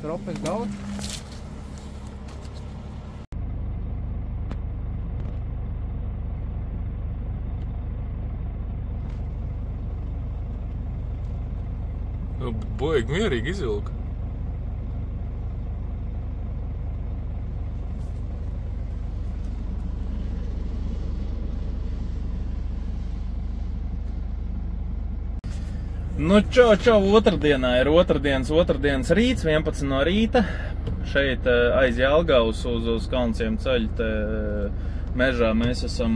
Tropes daudz. Baigi mierīgi izvilka. Nu, čau, otrdienā ir otrdienas rīts, 11 no rīta. Šeit aiz Jelgavas uz Kalnciem ceļu te mežā mēs esam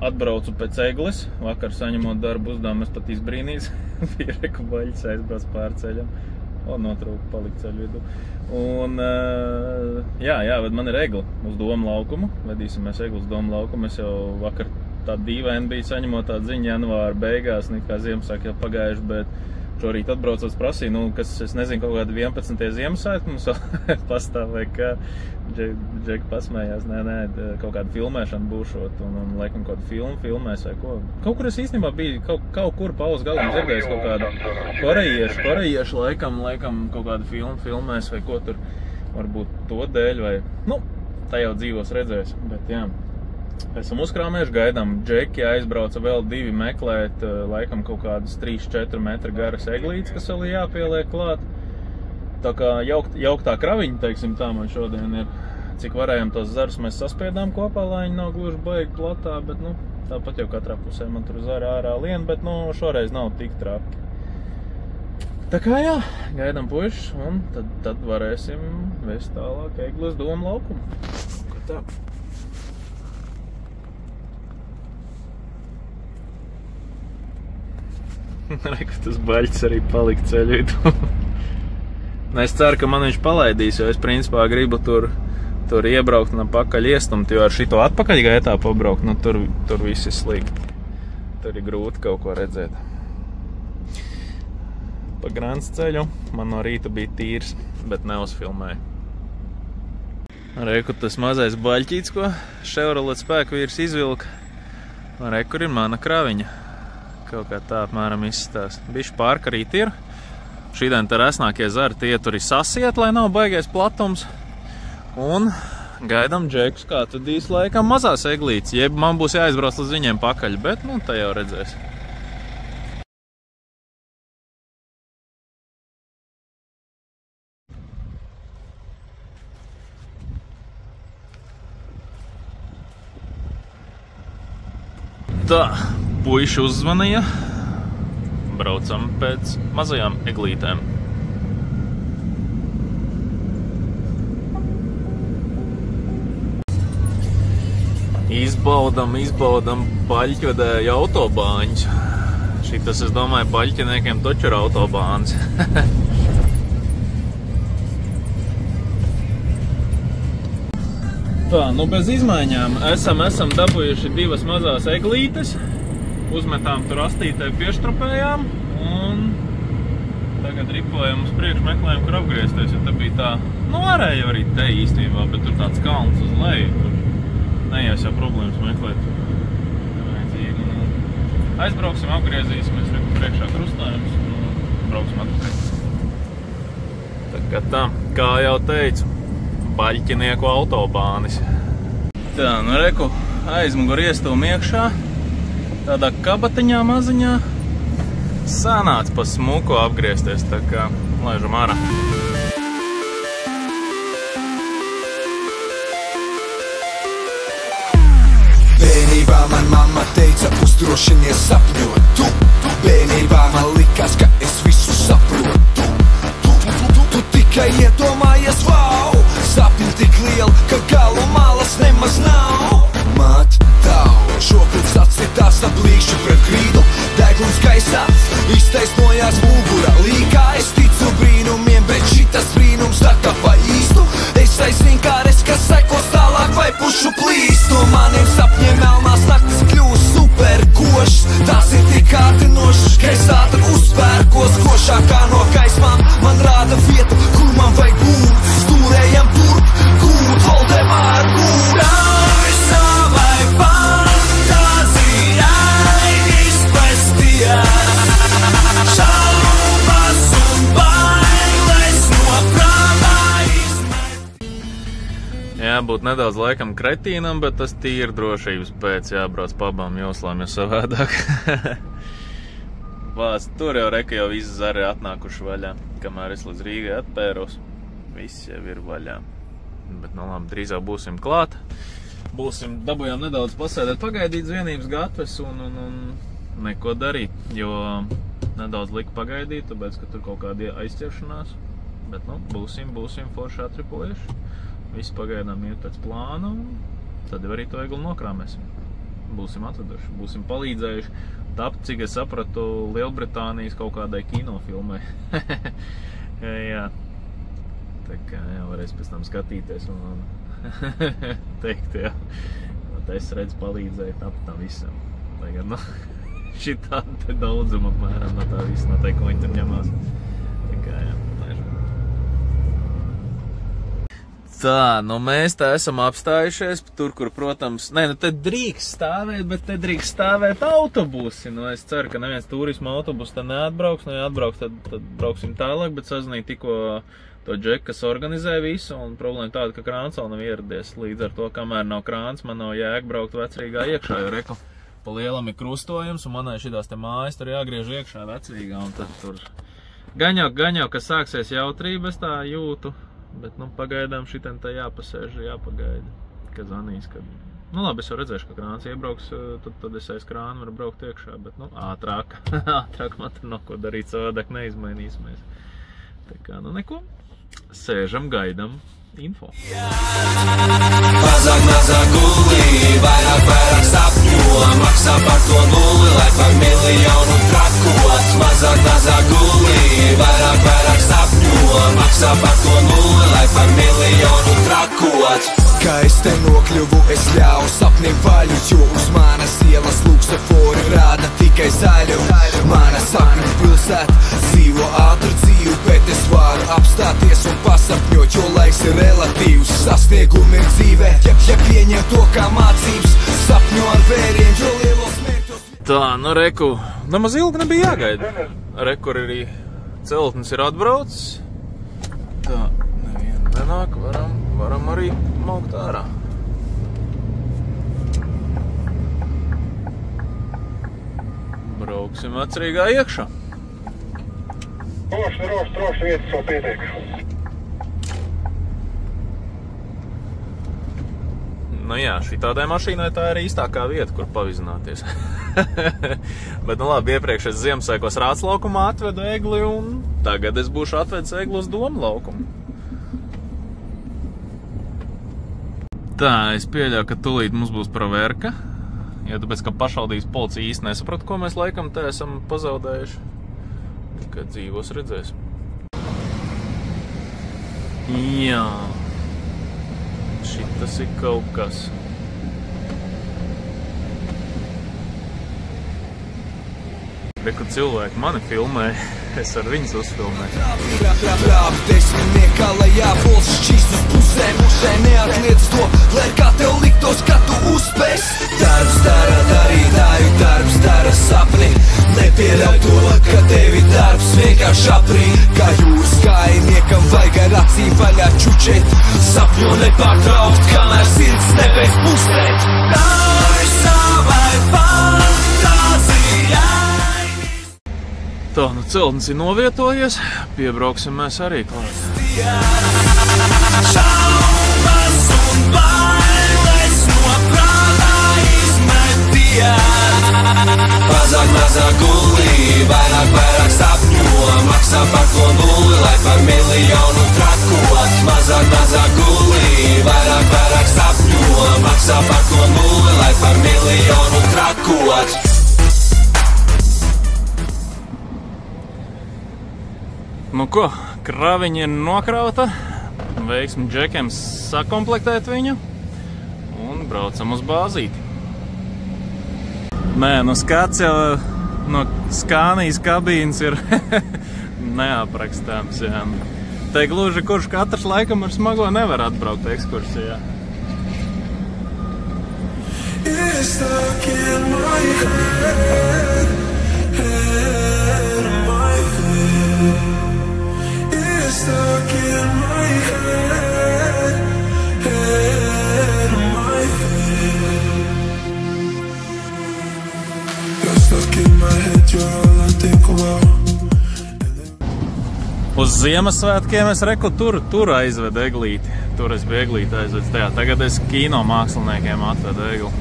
atbraucu pēc eglis. Vakar saņemot darbu uzdevumu, es pat izbrīnījos. Bija reku baļķis aizbrauc pār ceļam. Notrūka palikt ceļu vidu. Un, jā, bet man ir egli uz Domu laukumu. Vedīsimies egli uz Domu laukumu. Es jau vakar tāda dīvaini bija saņemot tādu ziņu janvāra beigās, nekā Ziemassvētki jau pagājuši, bet šorīt atbraucot prasīju, kas, es nezinu, kaut kādi 11. Ziemassvētki mums vēl pastāv, vai kā. Džeki pasmējās, nē, kaut kāda filmēšana būšot, un laikam kaut kādu filmu filmēs vai ko. Kaut kur es īstenībā biju, kaut kur pauzes galā dzirdējis kaut kādu korejiešu laikam kaut kādu filmu filmēs vai ko tur, varbūt to dēļ vai, tā jau dzīvos redzēs, bet jā. Esam uzkrāmējuši, gaidām Džeki aizbrauca vēl 2 meklēt, laikam kaut kādas 3-4 metru garas eglītes, kas vēl jāpieliek klāt. Tā kā jauktā kraviņa, teiksim tā, man šodien ir, cik varējām tos zarus mēs saspiedām kopā, lai viņi nav gluži baigi platā, bet, tāpat jau katrā pusē man tur zara ārā lien, bet, šoreiz nav tik traki. Tā kā jā, gaidām puišus, un tad varēsim vest tālāk egli uz Domu laukumu. Kā tā? Reku, tas baļķis arī palika ceļu vidu. Es ceru, ka man viņš palaidīs, jo es principā gribu tur iebraukt un pakaļ iestumt, jo ar šito atpakaļ gaitā pabraukt, tur viss ir slikti. Tur ir grūti kaut ko redzēt. Pa Grants ceļu man no rīta bija tīrs, bet neuzfilmēju. Reku, tas mazais baļķīts, ko Chevrolet spēkvīrs izvilka. Reku, ir mana kraviņa. Kaut kā tā apmēram izstās. Bišķi pārkarīt ir. Šīdien te resnākie zari tie tur ir sasiet, lai nav baigais platums. Un gaidām Džekus, kā tad īsti laikam mazās eglītes. Jeb man būs jāizbrauc līdz viņiem pakaļ, bet tā jau redzēs. Tā. Puiši uzzvanīja, braucam pēc mazajām eglītēm. Izbaudam baļķvedēju autobāņus. Šitas, es domāju, baļķiniekiem toču ir autobāns. Tā, bez izmaiņām esam dabūjuši 2 mazās eglītes. Uzmetām tur astītē pieštrupējām un tagad ripojam uz priekšu, meklējam, kur apgriezties, jo te bija tā, varēja arī te īstenībā, bet tur tāds kalns uz leju, tur neies jau problēmas meklēt. Aizbrauksim, apgriezīsimies, priekšā krustājums un brauksim atpakaļ. Tā kā tā, kā jau teicu, baļķinieku autobānis. Tā, reku, aizmugur iestūm iekšā. Tādā kabatiņā maziņā sanāca pa smuku apgriezties, tā kā laižam ārā. Bērnībā man mamma teica, uzdrošinies sapņot. Bērnībā man likās, ka es visu saprotu. Tu tikai iedomājies, wow! Sapņi tik lieli, ka galu malas nemaz nav. Māt, tau, šobrīd sacitās ap līkšķu pret grīdu. Degums gaisā, iztaisnojās mugura. Līkā es ticu brīnumiem, bet šitas brīnums tā kā pa īstu. Es aizvien kāres, kas sekos tālāk vai pušu plīst. No maniem sapņiem melnās naktis kļūst super košs. Tās ir tik kārdinošas, ka es ātri uzpērkos. Košākā no gaismām man rāda vietu, kur man vajag būt. Stūrējam turp, gūt, Voldemār gūt. Savai fantāzijai izpestījās šaubas jābūt nedaudz laikam kretīnam, bet tas tīri drošības pēc jābrauc pabām joslām, jo savādāk. Vās, tur jau reka jau visi zari atnākuši vaļā, kamēr es līdz Rīgai atpēros. Viss jau ir vaļā. Bet, nu labi, drīzāk būsim klāt. Dabūjām nedaudz pasēdēt, pagaidīt vienības gatves un neko darīt, jo nedaudz lika pagaidīt, tāpēc, ka tur kaut kādi aizķeršanās. Bet, nu, būsim forši atripojuši. Visi pagaidām iet pēc plāna, un tad arī to eglu nokrāmēsim. Būsim atveduši, būsim palīdzējuši tapt, cik es sapratu, Lielbritānijas kaut kādai kinofilmai. Jā. Tā kā jā, varēs pēc tam skatīties un teikt, jā. Es redzu palīdzēju tapt tam visam. Tagad, nu, šitādi te daudzuma apmēram no tā viss, no tā, ko viņi tur ņemās. Tā kā, jā. Tā, nu mēs tā esam apstājušies tur, kur, protams, nu te drīkst stāvēt, bet te drīkst stāvēt autobusi. Nu es ceru, ka neviens turisma autobus te neatbrauks, nu ja atbrauks, tad brauksim tālāk, bet sazinīju tikko to džeku, kas organizē visu, un problēma tāda, ka krāns vēl nav ieradies. Līdz ar to, kamēr nav krāns, man nav jēga braukt Vecrīgā iekšā, jo reku pa lielam ir krustojums, un manai šitās te mājas tur jāgriež iekšā Vecrīgā, un tad tur gaņau, ka sāksies jautrība, es tā jūtu. Bet, nu, pagaidām šitien tā jāpasēž, jāpagaida, ka zanīs, kad... Nu, labi, es jau redzēšu, ka krāns iebrauks, tad es aiz krānu varu braukt iekšā, bet, nu, ātrāk man tur nav ko darīt, savādāk neizmainīsimies. Tā kā, nu, neko, sēžam, gaidam info. Mazāk gulī, vairāk sapņo, maksā par to nulli, lai par miljonu trakot. Mazāk gulī, vairāk sapņo, maksā par to nulli, lai par miljonu trakot. Kā es te nokļuvu, es ļauju sapnim vaļu, jo uz manas ielas luksofori rāda tikai zaļu. Mana sapņu pilsēta dzīvo ātru dzīvi, bet es varu apstāties un pasapņot, jo laiks ir relatīvs. Sasniegumi ir dzīvē, ja pieņem to kā mācības, sapņo ar vēriem, jo lielos mērķos. Tā, nu reku, nemaz ilgi nebija jāgaida. Reku arī celtnis ir atbraucis. Tā, neviena nenāk, varam arī maukt ārā. Brauksim Vecrīgā iekšā. Droši vietas vēl pietiek. Nu jā, šī tādai mašīnai tā ir īstākā vieta, kur pavizināties. Bet, nu labi, iepriekš es Ziemassvētkos Rāts laukumā atvedu egli, un tagad es būšu atvedis egli uz Domu laukumu. Tā, es pieļauju, ka tūlīt mums būs proverka, jo tāpēc, ka pašvaldības policija īsti nesaprata, ko mēs laikam te esam pazaudējuši. Tikai dzīvos redzēs. Jā. Šitas ir kaut kas. Reku cilvēki mani filmē, es ar viņus uzfilmēju. Rāp desmitniekā, lai jābols šķīst uz pusēm. Neatliec to, lai kā tev liktos, ka tu uzspēs. Darbs dara darītāju, darbs dara sapni. Nepieļauj to, ka tevi darbs vienkārši aprīt. Kā jūras kājniekam vajag ar acīm vaļā čučēt. Sapņo nepārtraukt, kamēr sirds nebeigs pustēt. Ļauj savai fantāzijai. Tā, nu celtnis ir novietojies, piebrauksim mēs arī klāt. Šaubas un bailes no prātā izmetījā. Mazāk gulī, vairāk sapņo, maksā par to nulli, lai par miljonu trakot. Mazāk gulī, vairāk sapņo, maksā par to nulli, lai par miljonu trakot. Nu ko, kraviņa ir nokrauta, veiksmi džekiem sakomplektēt viņu un braucam uz bāzīti. Nē, nu skats jau no Skānijas kabīnes ir neaprakstāms, jā. Te gluži kurš katrs laikam ar smago nevar atbraukt ekskursijā. It's stuck in my head, head in my head. It's stuck in my head, head. Uz Ziemassvētkiem es reku tur aizvedu eglīti. Tur es biju eglīti aizvedis tajā. Tagad es kino māksliniekiem atvedu egli.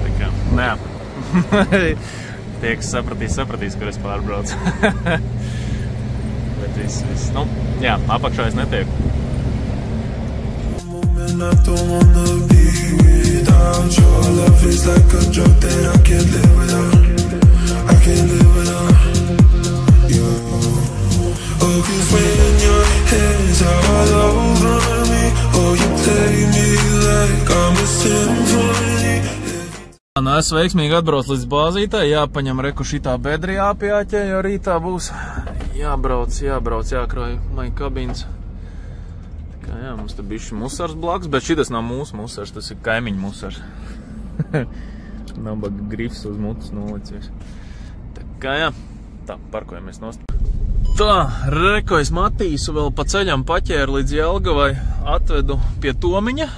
Tā kā, nē. Tie, kas sapratīs, kur es pārbraucu. Bet viss. Nu, jā, apakšā es netieku. Nu, es veiksmīgi atbraucu līdz bāzītē, jāpaņem reku šitā bedri jāpjāķē, jo rītā būs jābrauc, jākrauj maija kabīns. Tā kā jā, mums te bišķi musars blakus, bet šitas nav mūsu musars, tas ir kaimiņu musars. Nabaga grifs uz mutes nolicies. Tā kā jā, tā, parkojamies nost. Tā, reku es Matīsu vēl pa ceļam paķēru līdz Jelgavai, atvedu pie Tomiņa,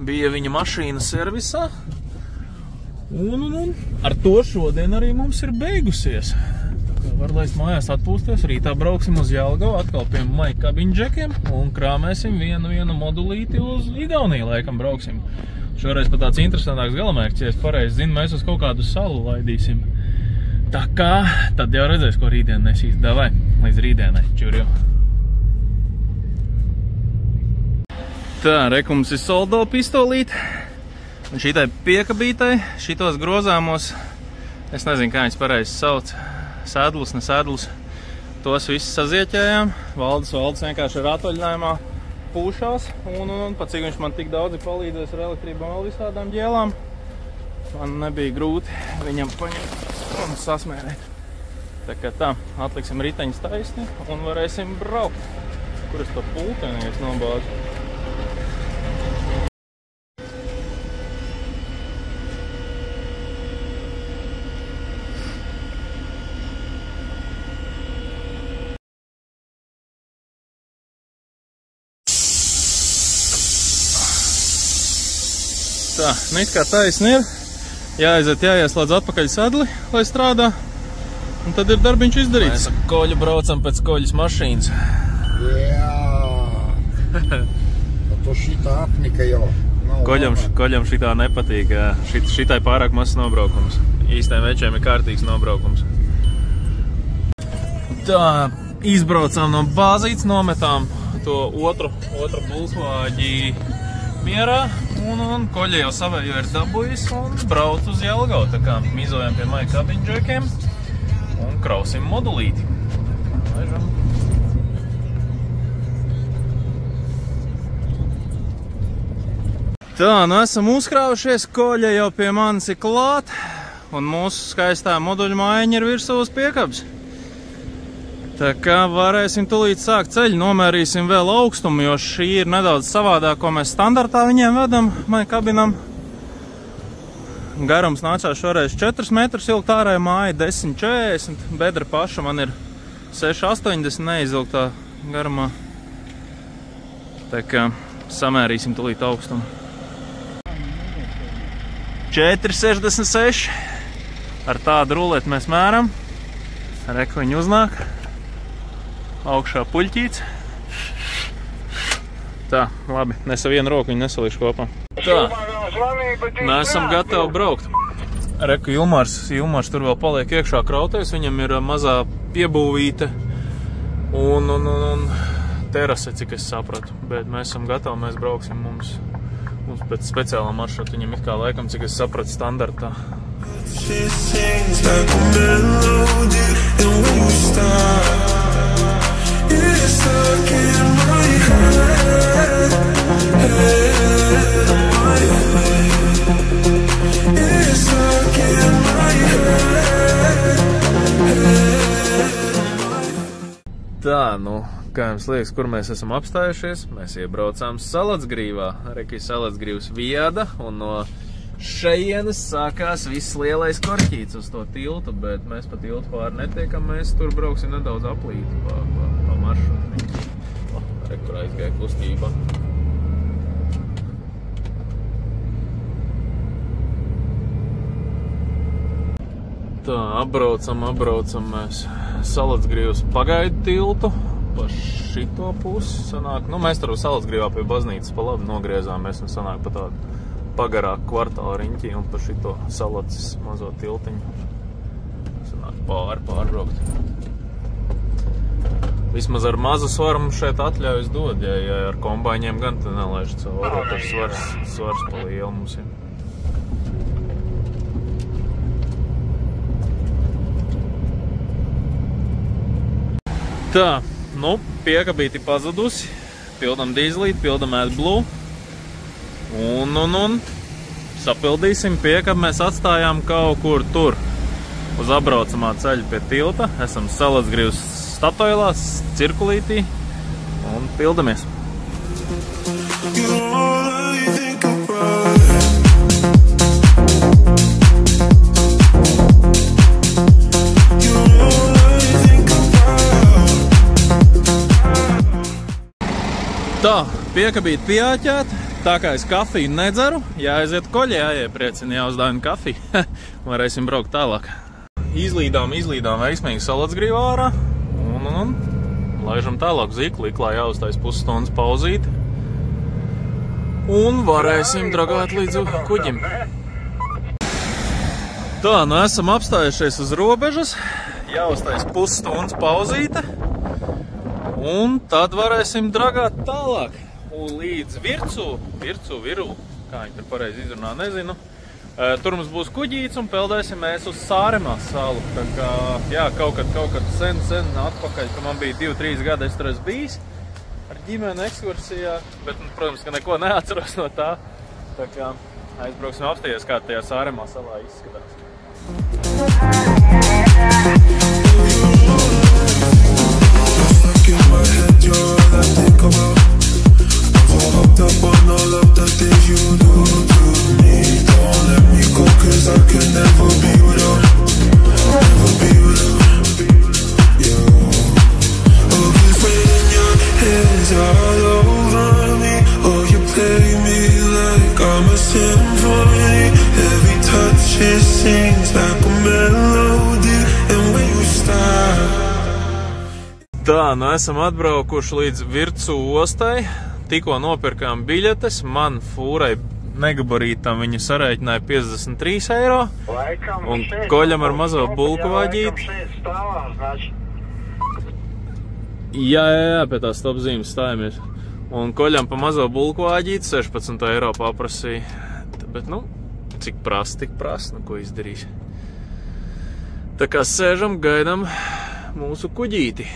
bija viņa mašīna servisā. Un ar to šodien arī mums ir beigusies. Tā kā var laist mājās atpūsties, rītā brauksim uz Jelgavu, atkal pie maija kabiņdžekiem un krāmēsim vienu modulīti uz Igauniju laikam brauksim. Šoreiz pat tāds interesantāks galamērķis, ja es pareizi zinu, mēs uz kaut kādu salu laidīsim. Tā kā, tad jau redzēs, ko rītdien nesīs. Davai, līdz rītdienai. Čurjo. Tā, reku mums ir soldo pistolīte. Un šitai piekabītai, šitos grozāmos, es nezinu, kā viņas pareizi sauc, sēdlus, ne sēdlus, tos visus sazieķējām. Valdes vienkārši ar atvaļinājumā pūšās, un pat cik viņš man tik daudzi palīdzēs ar elektrībām vēl visādām ģēlām, man nebija grūti viņam paņemt un sasmērēt. Tā kā tā, atliksim riteņus taisni un varēsim braukt. Kur es to pultenies nobāzu? Tā, nu it kā taisni ir. Jāaiziet, jāieslēdz atpakaļ sadli, lai strādā. Un tad ir darbiņš izdarīts. Mēs ar Koļu braucam pēc Koļas mašīnas. Jā. To šitā apnika jau. Koļam šitā nepatīk. Šitai pārāk mazs nobraukums. Īstajiem večiem ir kārtīgs nobraukums. Tā, izbraucām no bāzītes, nometām to otru bulsvāģi mierā. Un Koļa jau savējo ir dabujis un brauc uz Jelgavu. Tā kā mizojam pie maija kabiņdžekiem un krausim modulīti. Laižam. Tā, nu esam uzkrāvušies, Koļa jau pie manis ir klāt un mūsu skaistā moduļu mājiņa ir virsū uz piekabs. Tā kā varēsim tulīt sākt ceļu, nomērīsim vēl augstumu, jo šī ir nedaudz savādāk, ko mēs standartā viņiem vedam maija kabinam. Garums nācās šoreiz 4 metrus ilgt, ārēja māja 10,40, bedra paša man ir 6,80 neizilgtā garumā. Tā kā samērīsim tulīt augstumu. 4,66. Ar tādu ruleti mēs mēram. Reku viņi uznāk. Augšā puļķīts. Tā, labi, nes ar vienu roku viņu nesalīšu kopā. Tā, mēs esam gatavi braukt. Reku Ilmārs tur vēl paliek iekšā krautais, viņam ir mazā piebūvīte un terase, cik es sapratu. Bet mēs esam gatavi, mēs brauksim mums pēc speciālā maršruta, viņam it kā laikam, cik es sapratu, standartā. Tā, nu, kā jums liekas, kur mēs esam apstājušies? Mēs iebraucām Salatsgrīvā. Reki Salatsgrīvs viada, un no šejienes sākās viss lielais korķīts uz to tiltu, bet mēs pa tiltu pāri netiekam, mēs tur brauksim nedaudz aplīti pa maršrutu. Reku, kur aizgāja kustība. Tā, apbraucam mēs Salatsgrīvas pagaidu tiltu, pa šito pusi sanāk. Nu, mēs tur Salacgrīvā pie baznīcas pa labi nogriezāmies un sanāk pa tādu pagarāku kvartālu riņķi un pa šito Salacis mazo tiltiņu. Sanāk pārbraukt. Vismaz ar mazu svaru mums šeit atļaujas dod, ja ar kombaiņiem gan te nelaiž cauri, tad svars pa lielu mums ir. Tā, nu, piekabīti pazudusi, pildam dīzelīti, pildam AdBlue un sapildīsim piekabi, mēs atstājām kaut kur tur uz apbraucamā ceļa pie tilta, esam Salacgrīvas Statoilās, cirkulītī un pildamies. Tā, piekabīt pieāķēt, tā kā es kafiju nedzeru, jāaiziet koļi, jāiepriecina, jāuzdāvina kafiju, varēsim braukt tālāk. Izlīdām veiksmīgi Salacgrīvā ārā un laižam tālāk uz Iklā, jāuztais pusstundas pauzīti un varēsim dragāt līdz kuģim. Tā, nu esam apstājušies uz robežas, jāuztais pusstundas pauzīte. Un tad varēsim dragāt tālāk līdz Viru, kā viņi tur pareizi izrunā, nezinu. Tur mums būs kuģīts un peldēsim mēs uz Sāremās salu. Tā kā, jā, kaut kad sen atpakaļ, ka man bija 2-3 gadi, es tur esmu bijis ar ģimeni ekskursijā, bet, protams, ka neko neatceros no tā. Tā kā aizbrauksim apstāties, kā tajā Sāremā salā izskatās. In my head, you're all I think about. I'm so hooked up on all of the things you do to me. Don't let me go, cause I can never be without you. Oh, cause when your hands all over me, oh, you play me like I'm a symphony. Every touch it sings like a melody. And when you start, tā, nu esam atbraukuši līdz Vircu ostai, tikko nopirkām biļetes, man fūrai negabarītam viņa sarēķināja 53 eiro, un koļam ar mazo bulku vaģīti. Jā, pie tās stopzīmes stājamies. Un koļam pa mazo bulku vaģīti 16 eiro paprasīja. Bet, nu, cik prasa, nu, ko izdarīs. Tā kā sēžam, gaidam mūsu kuģīti.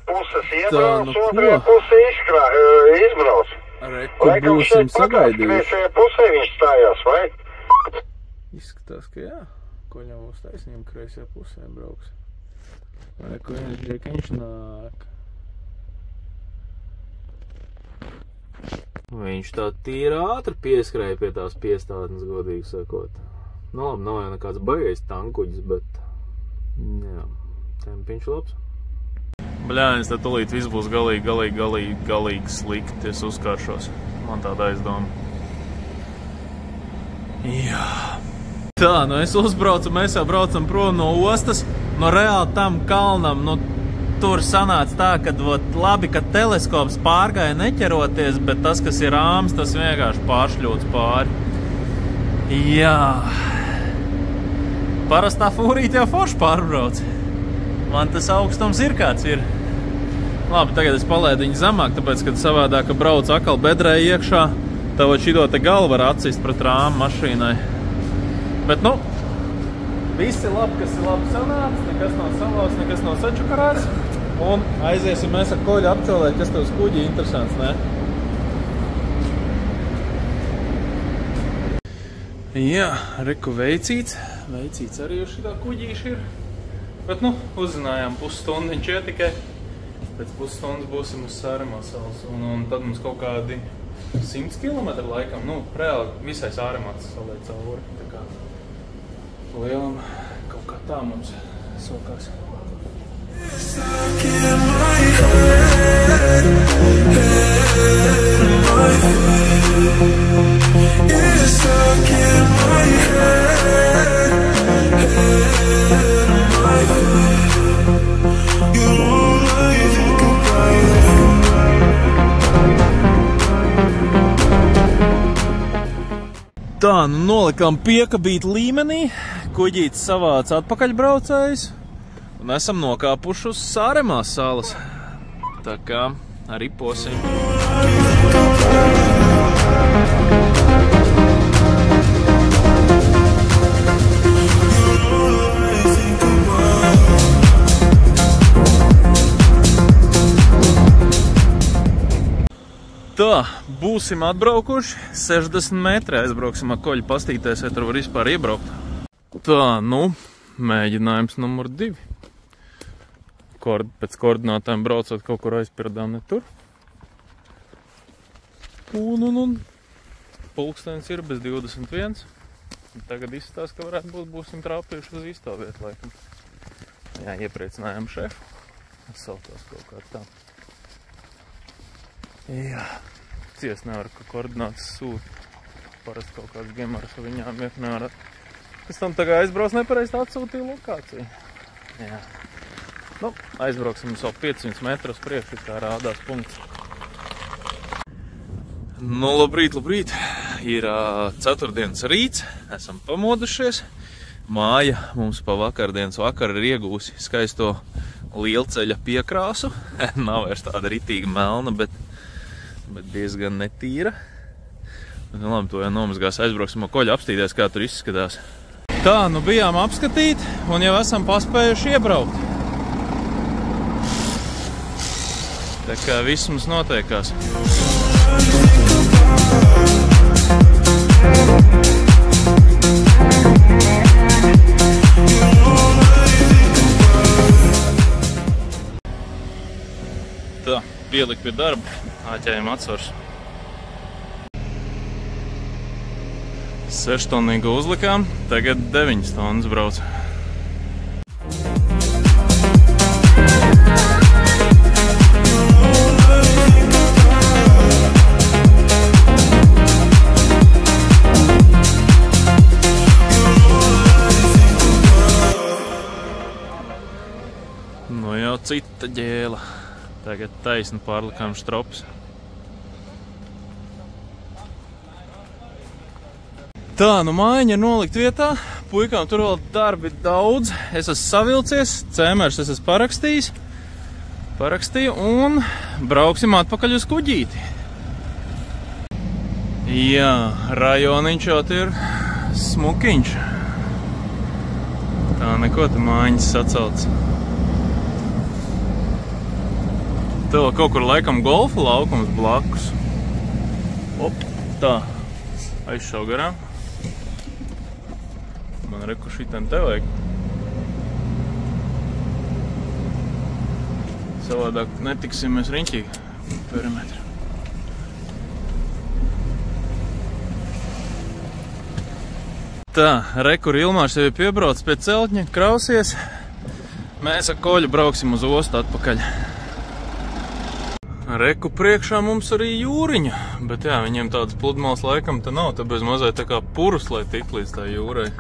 Puses iebrauc, otrajā pusē izbrauc. Reku būsim sagaidījuši. Kreisajā pusē viņš stājās, vai? Izskatās, ka jā. Koļam uz taisnīm kreisajā pusē brauks. Reku viņš nāk. Viņš tā tīri ātri pieskrēja pie tās piestātnes, godīgi sakot. Nu labi, nav jau nekāds baigais tankuģis, bet jā, tempiņš labs. Bļāņas, tad tūlīt viss būs galīgi slikti, es uzkāršos. Man tāda aizdoma. Jā. Tā, nu es uzbraucu, mēs jau braucam prom no ostas, no reāli tam kalnam, nu tur sanāca tā, ka labi, ka teleskops pārgāja neķeroties, bet tas, kas ir āms, tas vienkārši pāršļūts pāri. Jā. Parastā fūrīt jau forši pārbrauc. Man tas augstums ir kāds ir. Labi, tagad es palaidu viņu zemāk, tāpēc, kad savādāk, ka brauc akal bedrē iekšā, tev šito te galvu var atsist pret rāmu mašīnai. Bet, nu, viss ir labi, kas ir labi sanāts, nekas nav salauts, nekas nav sačukarāts. Un aiziesim mēs ar koļu apčolēt, kas tev uz kuģi interesants, ne? Jā, reku veicīts arī uz šitā kuģīši ir. Bet, nu, uzzinājām pusstundiņš ir tikai. Pēc pusstundas būsim uz Sāremā salas. Un tad mums kaut kādi 100 kilometri laikam, nu, reāli visai Sāremāts salē cauri. Tā kā lielam kaut kā tā mums sokās. You're all I think Tā, nu nolikām piekabīt līmenī, kuģītis savāca atpakaļbraucējus un esam nokāpuši uz Sāremās salas. Tā kā arī posim. Tā, būsim atbraukuši, 60 metri aizbrauksim ar koļu pastīties, vai tur var vispār iebraukt. Tā, nu, mēģinājums numur 2. Pēc koordinātēm braucot kaut kur aizpirdām ne tur. Un. Pulkstenis ir bez 21. Tagad izstās, ka varētu būt būsim trāpījuši uz īsto vietu, laikam. Jā, iepriecinājām šefu. Saucās kaut kā tā. Jā, cies nevar, ka koordinātas sūta. Parasti kaut kāds gemaras ar viņām iet nevar. Pēc tam tagad aizbrauc nepareizi atsūtīja lokāciju. Jā. Nu, aizbrauksim savu 500 metrus priekšu, kā rādās punkts. Nu, labrīt. Ir ceturtdienas rīts, esam pamodušies. Māja mums pa vakardienas vakar ir iegūsi skaisto lielceļa piekrāsu. Nav vairs tāda ritīgi melna, bet diezgan netīra. Nu, labi, to jau nomazgās, aizbrauksim ar koļu apstīties, kā tur izskatās. Tā, nu bijām apskatīt un jau esam paspējuši iebraukt. Tā kā viss mums notiekās. Tā, pielikt pie darba, āķējam atsvars. 6 tonnīgu uzlikām, tagad 9 tonnas brauc. Nu jau cita ģēla. Tagad taisni pārlikām štropus. Tā, nu mājiņa ir nolikt vietā. Puikām tur vēl darbi daudz. Es esmu savilcies, cēmērs es esmu parakstīju un brauksim atpakaļ uz kuģīti. Jā, rajoniņš jau ir smukiņš. Tā, neko te mājiņas sacelts. Te vēl kaut kur laikam golfa laukums blakus. Op, tā, aizšau garām. Man reku šitam te vajag. Savādāk netiksim mēs riņķīgi perimetri. Tā, reku Ilmārs jau ir piebrauc pie celtņa, krausies. Mēs ar koļu brauksim uz ostu atpakaļ. Reku priekšā mums arī jūriņa, bet jā, viņiem tāds pludmales laikam te nav, te bez mazai tā kā purus, lai tik līdz tā jūrai.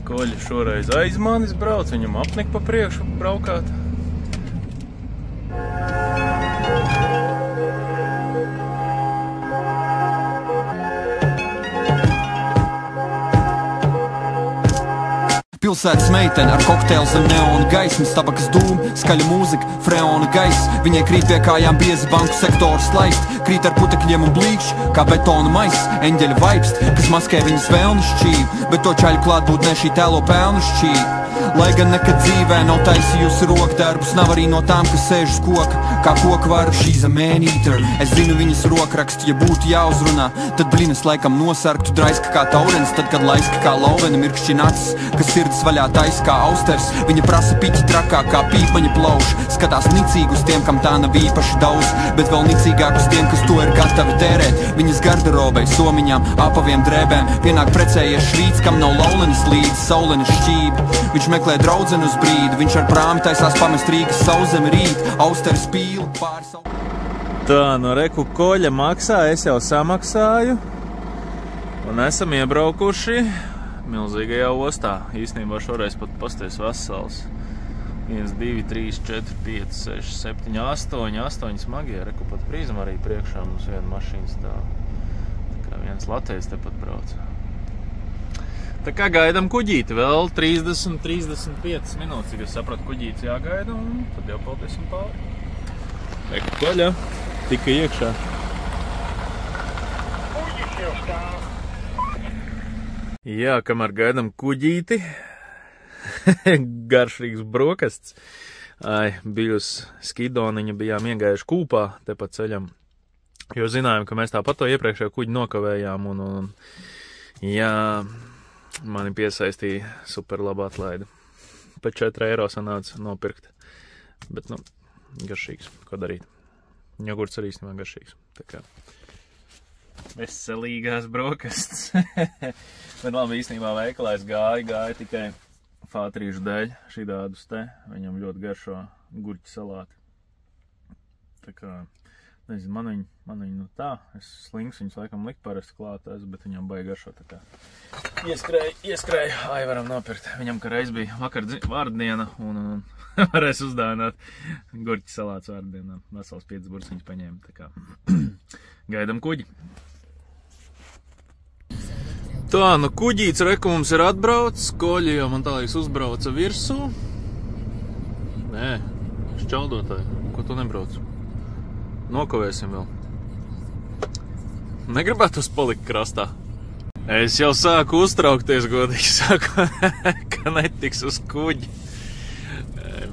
Koļi šoreiz aiz manis brauc, viņam apnik pa priekšu braukāt. Pilsētas meitene ar kokteili zem neona gaismas, tabakas dūmi, skaļa mūzika, freona gaiss. Viņai krīt pie kājām biezi banku sektoru slaist, krīt ar putekļiem un blīkšķi, kā betona maiss, eņģeļa vaipst, kas maskē viņas vēlnu šķīvi, bet to čaļu klātbūtnē šī tēlo pelnu šķīvi. Lai gan nekad dzīvē nav taisījusi rokdarbus, nav arī no tām, kas sēž uz koka, kā koka var, she's a man-eater. Es zinu viņas rokrakstu, ja būtu jāuzrunā, tad blinas laikam nosarktu draiska kā taurens, tad, kad laiska kā lauvena mirkšķina acis, kas sirds vaļā taisa kā austers. Viņa prasa piķi trakāk kā pīpaņa plauš, skatās nicīgi uz tiem, kam tā nav īpaši daudz, bet vēl nicīgāk uz tiem, kas to ir gatavi tērēt. Viņas garderobei, somiņām, apaviem drēbēm, pienāk precējies švīts, kam nav laulenis līdz, saulenis šķībi. Viņš meklē draudzeni uz brīdi, viņš ar prāmi taisās pamest Rīgas sauszemi rīt, austeris pīli pāri savu. Tā, no reku koļa maksā, es jau samaksāju un esam iebraukuši milzīgajā ostā. Īstenībā šoreiz pat pasties vesels. 1, 2, 3, 4, 5, 6, 7, 8 smagie. Reku pat prizma arī priekšā mums viena mašīna stāv. Tā kā viens latējs tepat brauc. Tā kā gaidam kuģīti vēl 30-35 minūtes, cik es sapratu, kuģītis jāgaida, un tad jau paldies un pāri. Reku koļa, tika iekšā. Kuģis jau stāv. Jā, kamēr gaidam kuģīti, garšīgs brokasts. Bijusi skidoniņa, bijām iegājuši kūpā te pa ceļam, jo zinājām, ka mēs tāpat to iepriekšējo kuģi nokavējām, un jā, mani piesaistīja super labu atlaidu. Pēc 4 eiro sanāca nopirkt, bet, nu, garšīgs, ko darīt. Jogurts arī īstenībā garšīgs, tā kā veselīgās brokasts. Bet labi, īstenībā veikalā es gāju tikai fātrīšu dēļ šidādus te. Viņam ļoti garšo gurķi salāti. Tā kā, nezinu, man viņi nu tā, es slings viņus laikam likt parasti klātās, bet viņam baigi garšo tā kā. Ieskrēju, Aivaram nopirkt. Viņam, ka reiz bija vakar vārdiena un varēs uzdāvināt gurķi salāts vārdienā. Vesels 5 burciņus paņēma, tā kā gaidam kuģi. Tā, nu kuģīts reku mums ir atbraucis, koļi jau man tā liekas uzbrauca virsū. Nē, šķeldotāji, ko tu nebrauc? Nokavēsim vēl. Negribētu palikt krastā. Es jau sāku uztraukties, godīgi saku, ka netiks uz kuģi.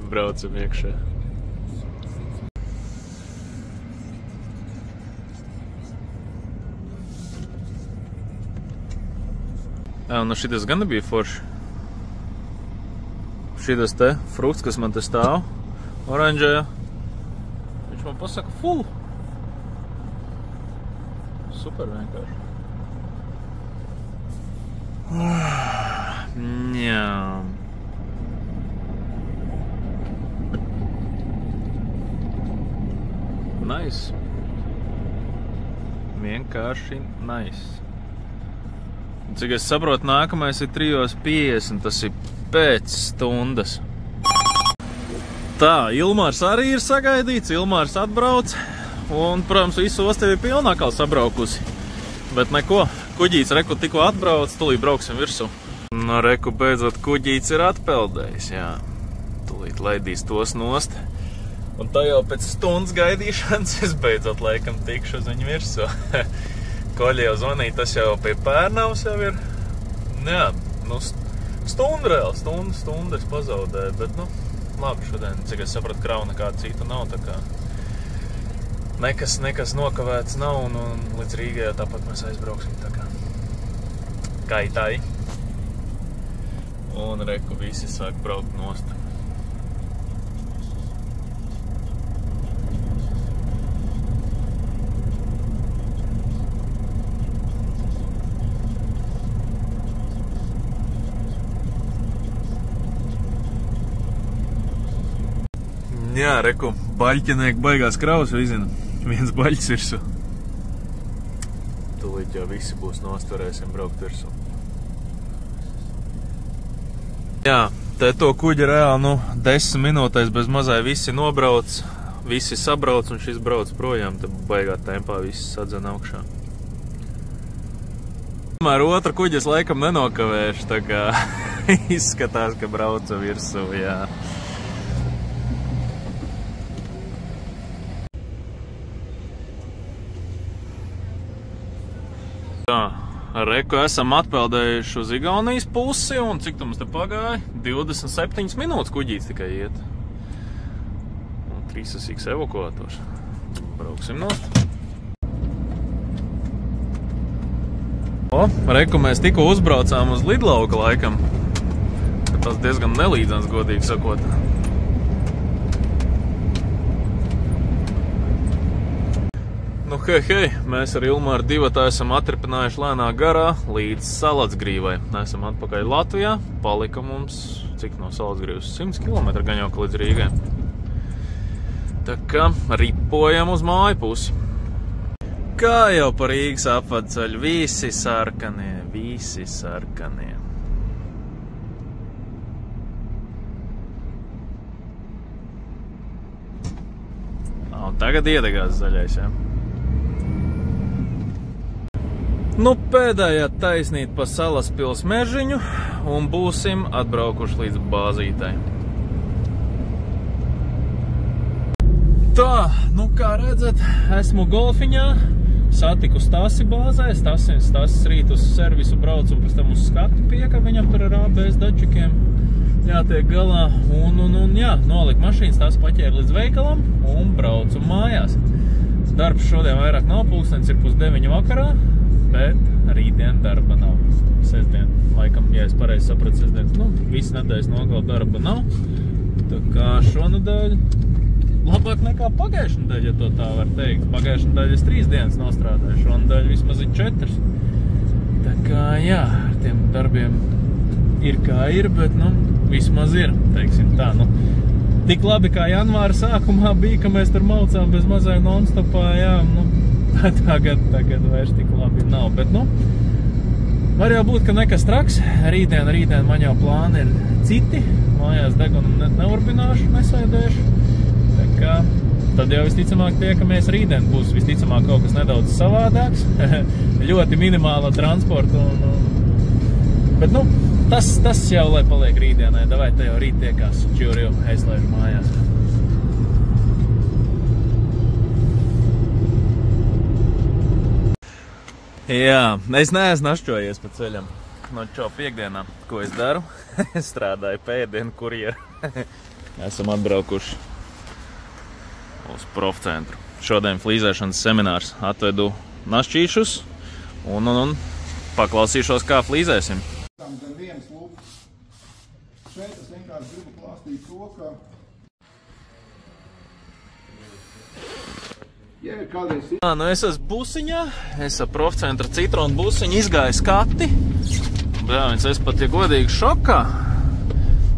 Braucam iekšā. Nu šitas gan nebija forši. Šitas te frukts, kas man te stāv, oranžajā. Viņš man pasaka full. Super vienkārši. Jā. Nice. Vienkārši nice. Cik es saprotu, nākamais ir 3:50, tas ir pēc stundas. Tā, Ilmārs arī ir sagaidīts, Ilmārs atbrauc, un, protams, visu ostu ir pilnā kā sabraukusi. Bet neko, kuģīts reku tikko atbrauc, tūlīt brauksim virsū. No reku beidzot kuģīts ir atpeldējis, jā. Tūlīt laidīs tos nost. Un tā jau pēc stundas gaidīšanas es beidzot laikam tikšu uz viņu virsū. Koļi jau zvanīja, tas jau pie Pērnavas jau ir. Jā, nu stundu reāli, stundu es pazaudēju, bet, nu, labi šodien, cik es sapratu, kravu nekāda cita nav, tā kā nekas nokavēts nav, un līdz Rīgai tāpat mēs aizbrauksim, tā kā kaitai. Un reku visi sāk braukt nost. Jā, reku, baļķinieki baigās kravas vizina. Viens baļķis virsū. Tūlīt jau visi būs nost, varēsim braukt virsū. Jā, te to kuģi reāli, nu, 10 minūtēs bez mazai visi nobrauc, visi sabrauc un šis brauc projām, te baigā tempā visi sadzen augšā. Tomēr otru kuģi es laikam nenokavēšu, tā kā izskatās, ka brauca virsū, jā. Tā, reku esam atpeldējuši uz Igaunijas pusi, un cik tu mums te pagāja? 27 minūtes kuģīts tikai iet. Un 3 evakuators. Brauksim nost. Reku, mēs tikko uzbraucām uz lidlauka laikam. Tas diezgan nelīdzens, godīgi sakot. Nu, hei, mēs ar Ilmāru divatā esam atripinājuši lēnā garā līdz Salacgrīvai. Esam atpakaļ Latvijā, palika mums, cik no Salacgrīvas, 100 km gan jau līdz Rīgai. Tā kā ripojam uz māju pusi. Kā jau pa Rīgas apvadceļu, visi sarkanie, visi sarkanie. Un tagad iedegās zaļais, jā. Nu, pēdējā taisnīt pa Salaspils mežiņu un būsim atbraukuši līdz bāzītei. Tā, nu kā redzat, esmu golfiņā, satiku Stasi bāzē, Stasis rīt uz servisu brauc un pēc tam uz skatu pieka, viņam tur ar ABS dačikiem jātiek galā. Un jā, noliku mašīnas, tās paķēra līdz veikalam un braucu mājās. Darbs šodien vairāk nav, pulkstenis ir 8:30 vakarā. Bet rītdien darba nav. Sestdien, laikam, ja es pareizi sapratu, sestdien, visu nedēļas nogalu darba nav. Tā kā šonedēļ labāk nekā pagājušā nedēļa, ja to tā var teikt. Pagājušā nedēļa es 3 dienas nostrādāju, šonedēļ vismaz ir 4. Tā kā, jā, ar tiem darbiem ir kā ir, bet, vismaz ir, teiksim tā, Tik labi kā janvāra sākumā bija, ka mēs tur maucām bez mazai non-stopā, jā, Tagad vairs tik labi nav, bet, var jau būt, ka nekas traks. Rītdien man jau plāni ir citi. Mājās degunu neurbināšu, nesēdēšu. Tā kā, tad jau visticamāk tiekamies rītdien. Būs visticamāk kaut kas nedaudz savādāks. Ļoti minimāla transporta. Bet, tas jau, lai paliek rītdienai. Davai, te jau rīt tiekās. Čurju, aizlaižu mājās. Jā, es neesmu našķojies pa ceļam. No čo piekdienā, ko es daru? Es strādāju pēdienu kurjeru. Esam atbraukuši uz profcentru. Šodien flīzēšanas seminārs. Atvedu našķīšus un paklausīšos, kā flīzēsim. Gan vienas lūpas. Šeit es vienkārši gribu klāstīt to, ka es esmu busiņā, es ar profcentra citronu busiņu izgāju skati. Bļāviens, es pat, ja godīgi, šokā.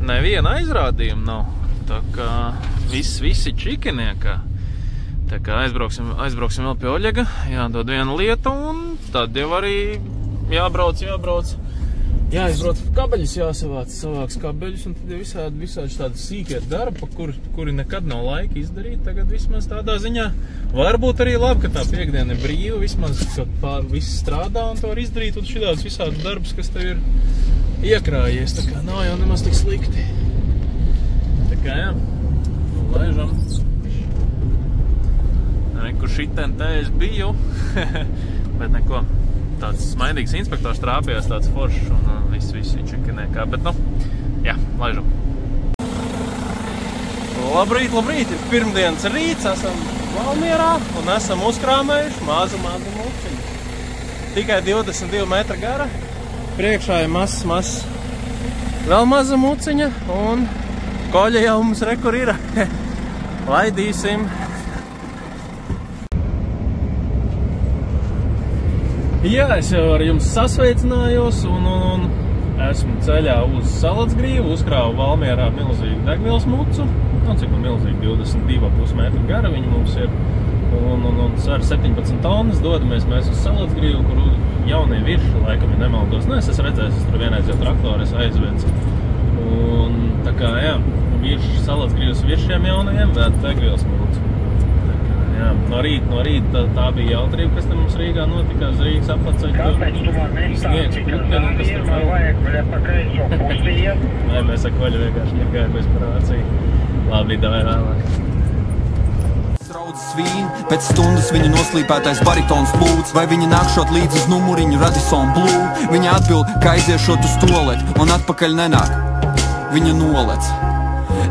Neviena aizrādījuma nav. Tā kā visi čikiniekā. Tā kā aizbrauksim vēl pie Oļega, jādod vienu lietu un tad jau arī jābrauc. Jāizbrauc kabeļus, savāks kabeļus, un tad ir visādi tādi sīkie darbi, kuri nekad nav laika izdarīt. Tagad vismaz tādā ziņā varbūt arī labi, ka tā piekdiena ir brīva, vismaz, kad viss strādā un to var izdarīt, un šitādus visādus darbus, kas tev ir iekrājies. Tā kā nav jau nemaz tik slikti. Tā kā, jā, laižam. Kur šiten te es biju, bet neko. Tāds smaidīgs inspektors trāpījās, tāds foršs un visi čekinēkā, bet jā, laižam. Labrīt, ir pirmdienas rīts, esam Valmierā un esam uzkrāmējuši mazu muciņu. Tikai 22 metri gara, priekšā ir mazs, vēl maza muciņa un koļa jau mums rekur ir. Laidīsim. Jā, es jau ar jums sasveicinājos un esmu ceļā uz Salatsgrīvu, uzkrāvu Valmierā milzīgu degvielas mucu. Cik milzīgi, 22,5 metru gara viņa mums ir. Un svar 17 tonnas, dodamies mēs uz Salatsgrīvu, kur jaunie virši, laikam, ja nemaldos. Es esmu redzējis, es tur vienreiz jau traktoru aizvedzu. Un tā kā, jā, Salatsgrīvas viršiem jaunajiem vēd degvielas mucu. Jā, no rīta tā bija jautrība, kas te mums Rīgā notika, uz Rīgas apceļu. Kāpēc tu man nestāsti, ka tam vienmēr vajag pa kreiso pusi iet? Nē, mēs ar Koļu vienkārši negāju bez parāciju. Labi, davai vēlāk. Raudzes vīni, pēc stundas viņa noslīpētais baritons plūds. Vai viņa nākšot līdz uz numuriņu Radisson Blue? Viņa atbild, ka aiziešot uz toaleti un atpakaļ nenāk. Viņa nolec.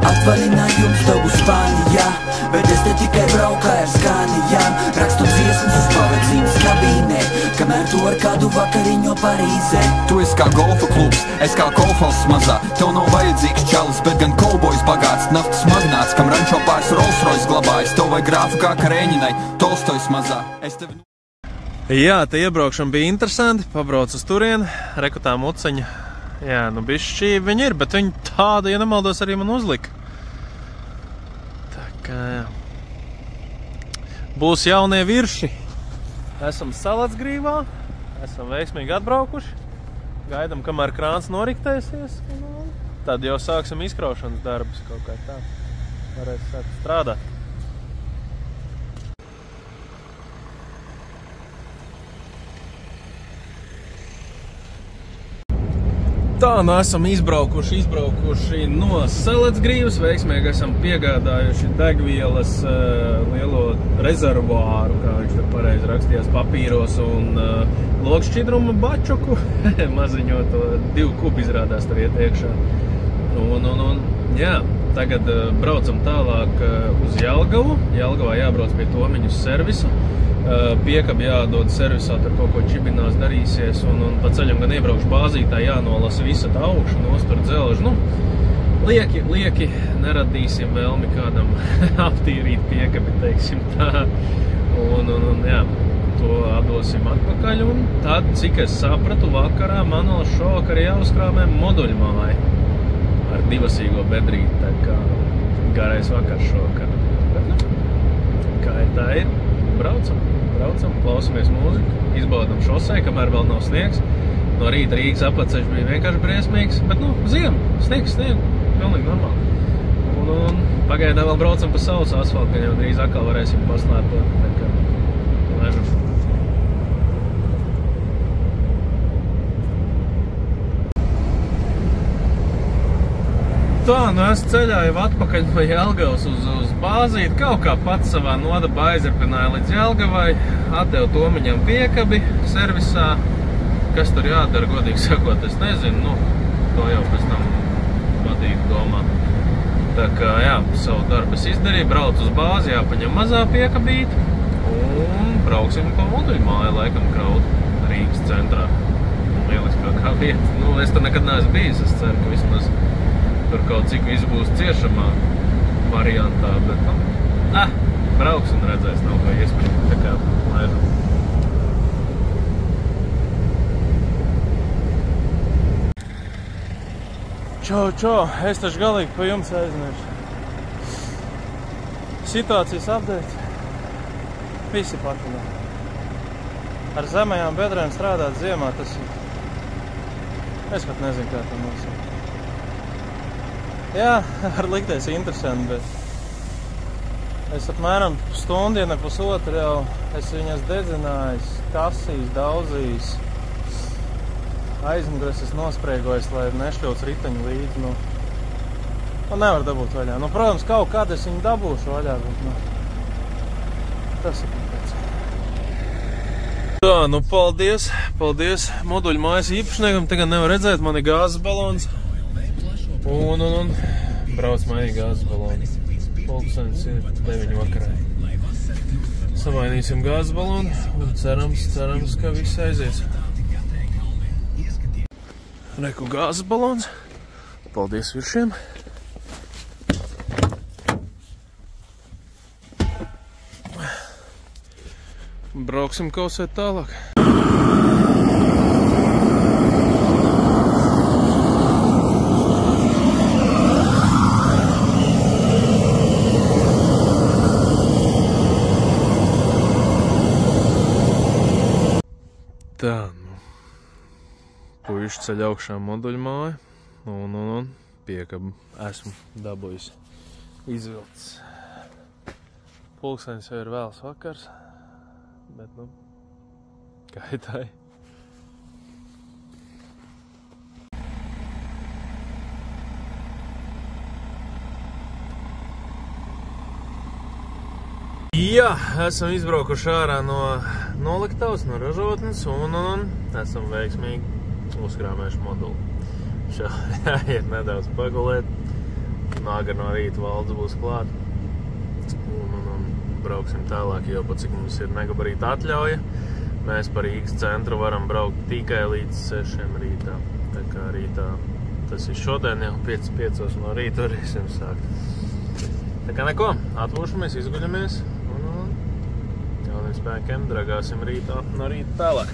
Atvaļinājums tev uz Spānijā, bet es te tikai braukāju ar Skānijām. Rakstu dziesmas uz pavadzības kabīnē, kamēr tu ar kādu vakariņo Parīzē. Tu esi kā golfa klubs, es kā kolfals mazā. Tev nav vajadzīgs čalis, bet gan kolbojs bagāts, naftas magnāts, kam rančo pāris Rolls-Royce glabājas. Tev vai grāfu kā Kareņinai, Tolstojs mazā. Jā, te iebraukšana bija interesanti, pabrauc uz turieni, reku tā muceņa. Jā, bišķī viņi ir, bet viņi tādu, ja nemaldos, arī man uzlika. Tā kā, jā. Būs jaunie virši. Esam Salatsgrīvā, esam veiksmīgi atbraukuši. Gaidam, kamēr krāns noriktēsies. Tad jau sāksim izkraušanas darbus kaut kā tā. Varēs sākt strādāt. Tā, nu esam izbraukuši no Seletsgrīvas, veiksmīgi esam piegādājuši degvielas lielo rezervuāru, kā viņš tur pareizi rakstījās papīros, un lokšķidruma bačuku, maziņo to 2 kubi izrādās tur iet iekšā. Un jā, tagad braucam tālāk uz Jelgavu. Jelgavā jābrauc pie Tomiņu servisu. Piekabi jādod servisā, tur kaut ko čibinās darīsies, un pa ceļam gan iebraukšu bāzītā, jānolasa visa tā augšu, nostur dzelži. Nu, lieki neradīsim vēlmi kādam aptīrīt piekabi, teiksim tā. Un jā, to atdosim atpakaļ, un tad, cik es sapratu, vakarā man vēl šovakar jāuzkrāmē moduļmāja ar 2-sīgo bedrīti, tā kā garais vakars šovakar. Bet, nu, kā ir tā ir, braucam, klausamies mūziku, izbaudam šosei, kamēr vēl nav sniegs. No rīta Rīgas apceļš bija vienkārši briesmīgs, bet, nu, ziema, sniegs, pilnīgi normāli. Un pagaidām vēl braucam pa sausu asfaltu, ka jau drīz atkal varēsim paslēpot, tā kā lēžam. Tā, nu es ceļāju atpakaļ no Jelgavas uz bāzīti, kaut kā pats savā nodabā aizarpināju līdz Jelgavai, atdevu Tomiņam piekabi servisā, kas tur jādara, godīgi sakot, es nezinu, nu, to jau pēc tam vadīgi domā. Tā kā, jā, savu darbu es izdarīju, braucu uz bāzi, jāpaņem mazā piekabīti, un brauksim pa moduļmāju, laikam kraut Rīgas centrā. Lieliskākā vieta, nu, es tur nekad neesmu bijis, es ceru, ka vismaz tur kaut cik viss būs ciešamā variantā, bet, nu, brauks un redzēs, nav ko iespējams, tā kā lēžam. Čau, es taču galīgi pa jums aizmiršu. Situācijas updates. Visi patinā. Ar zemajām bedrēm strādāt ziemā, tas ir... Es pat nezinu, kā tam nosaukt. Jā, var likties interesanti, bet es apmēram stundu, ja ne pusotru jau es viņas dedzinājis, kasījis, daudzījis, aizmugures es nospriegojis, lai nešļauts riteņu līdzi, nu nevar dabūt vaļā. Nu, protams, kaut kad es viņu dabūšu vaļā, bet, nu, tas ir pēc. Tā, nu, paldies moduļmājas īpašniekam, tagad nevar redzēt, man ir gāzes balons. Un brauc mainīgi gāzes baloni. Pulkstenis ir 9 vakarā. Samainīsim gāzes baloni un cerams, ka viss aizies. Reku gāzes balons. Paldies viršiem. Brauksim kausēt tālāk. Tā, nu, puiši ceļ augšā moduļmāju un piekabu esmu dabūjis izvilcis. Pulkstenis jau ir vēls vakars, bet, nu, kaitāji. Jā, esam izbraukuši ārā no noliktavas, no ražotnes un esam veiksmīgi uzkrāmējuši moduli. Šā jāiet nedaudz pagulēt, nāga no rīta valdes būs klāt un brauksim tālāk, jo pat cik mums ir negabarīta atļauja, mēs par Rīgas centru varam braukt tikai līdz 6 rītā. Tā kā rītā, tas ir šodien jau 5 no rīta varēsim sākt. Tā kā neko, atpūšamies, izguļamies. Spēkiem dragāsim rītā no rīta tālāk.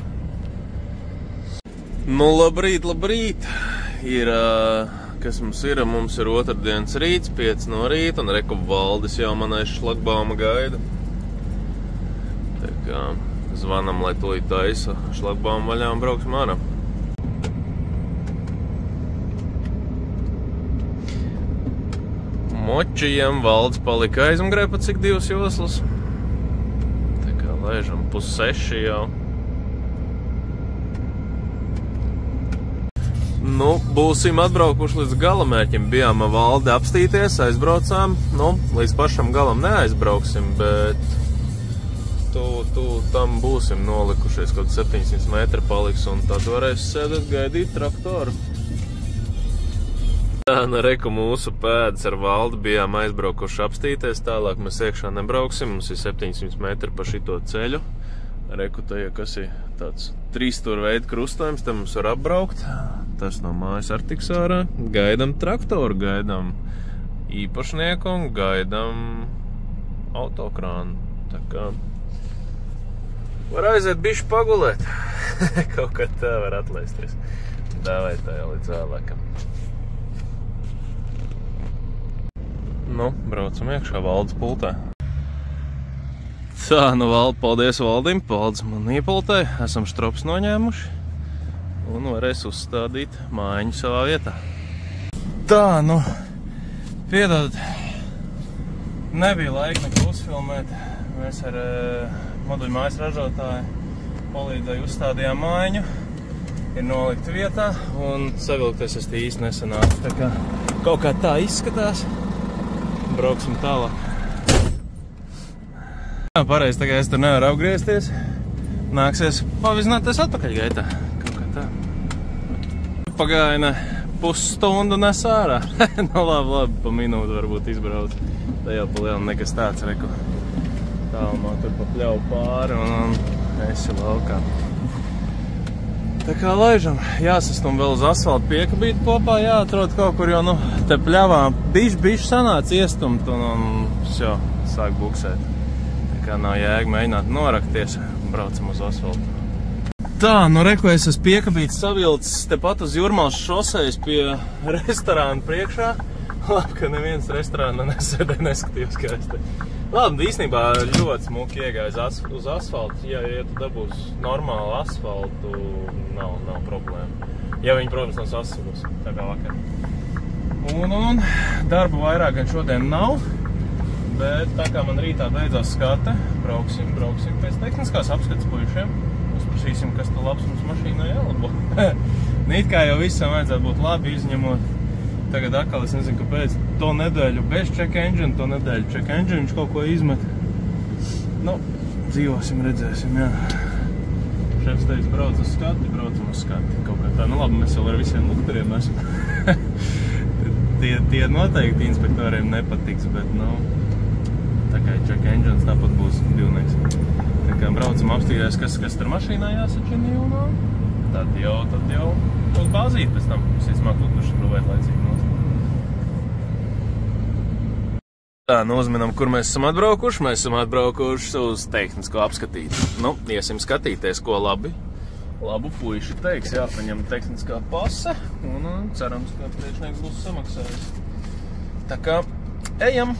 Nu, labrīt. Ir, kas mums ir? Mums ir otrdienas rīts, 5 no rīta, un reku Valdis jau manais šlagbauma gaida. Tā kā zvanam, lai tūlīt taisa šlagbaumu vaļā un brauksim ārā. Močijam Valdis palika aizmugurē pat cik 2 joslas. Lēžam 5:30 jau. Nu, būsim atbraukuši līdz galamērķim. Bijām ar Valdi apstīties, aizbraucām. Nu, līdz pašam galam neaizbrauksim, bet tam būsim nolikušies, kaut 700 metri paliks, un tad varēs sēdēt gaidīt traktoru. Tā, nu, reku mūsu pēdas ar Valdi bijām aizbraukuši apstīties, tālāk mēs iekšā nebrauksim, mums ir 700 metri pa šito ceļu. Reku tajā, kas ir tāds 3-stūra veida krustojums, te mums var apbraukt. Tas no mājas ar tiks ārā. Gaidam traktoru, gaidam īpašnieku un gaidam autokrānu. Tā kā var aiziet bišķi pagulēt. Kaut kā tā var atlaisties. Dāvai tajā līdz vēlākam. Nu, braucam iekšā Valdes pultē. Tā, nu Valdi, paldies Valdim, paldies man iepultē. Esam štrops noņēmuši un varēs uzstādīt mājiņu savā vietā. Tā, nu, piedod, nebija laika neko uzfilmēt. Mēs ar moduļu mājas ražotāju palīdzēju uzstādījām mājiņu. Ir nolikta vietā un savilkties es tie īsti nesanāca. Tā kā kaut kā tā izskatās. Brauksim tālāk. Pareizi, tagad es tur nevaru apgriezties. Nāksies pavizināties atpakaļ gaitā. Kaut kā tā. Pagaina pusstundu nes ārā. Nu labi, pa minūtu varbūt izbrauc. Tā jau pa lielam nekas tāds, reku. Tālumā tur pa pļauju pāri un esi laukā. Tā kā laižam, jāsastum vēl uz asfaltu piekabīt kopā, jāatrod kaut kur, jo, nu, te pļavā bišķi sanāca iestumt un jau sāk buksēt. Kā nav jēga mēģināt norakties, braucam uz asfaltu. Tā, nu reku es esmu piekabīts savilcis tepat uz Jūrmālas šosejas pie restorāna priekšā. Labi, ka neviens restorāna nesēdē, neskatījos, kā es te. Labi, īstenībā ļoti smuki iegājas uz asfaltu. Ja tu dabūs normālu asfaltu, nav problēma. Ja viņi, protams, nav sasūs, tā kā vakar. Un darba vairāk gan šodien nav. Bet tā kā man rītā beidzās skate, brauksim pēc tehniskās apskates puišiem. Uzprasīsim, kas tā labs mums mašīnā jālabo. Nīt kā jau visam vajadzētu būt labi izņemot. Tagad atkal es nezinu, kāpēc to nedēļu bez check engine, to nedēļu check engine viņš kaut ko izmet. Nu, dzīvosim, redzēsim, jā. Šefs teica, braucam uz skati. Kaut kā tā, nu labi, mēs vēl ar visiem lukturiem esam. Tie noteikti inspektoriem nepatiks, bet, nu, tā kā check engines tāpat būs divnieks. Tā kā braucam apstīties, kas tur mašīnā jāsačina, un tad jau uz bāzīt pēc tam. Visticamāk, luktuši provēt laicīgi nost. Tā, uzminam, kur mēs esam atbraukuši. Mēs esam atbraukuši uz tehnisko apskatīt. Nu, iesim skatīties, ko labu puiši teiks. Jāpaņem tehniskā pase, un cerams, ka priekšnieks būs samaksājis. Tā kā, ejam!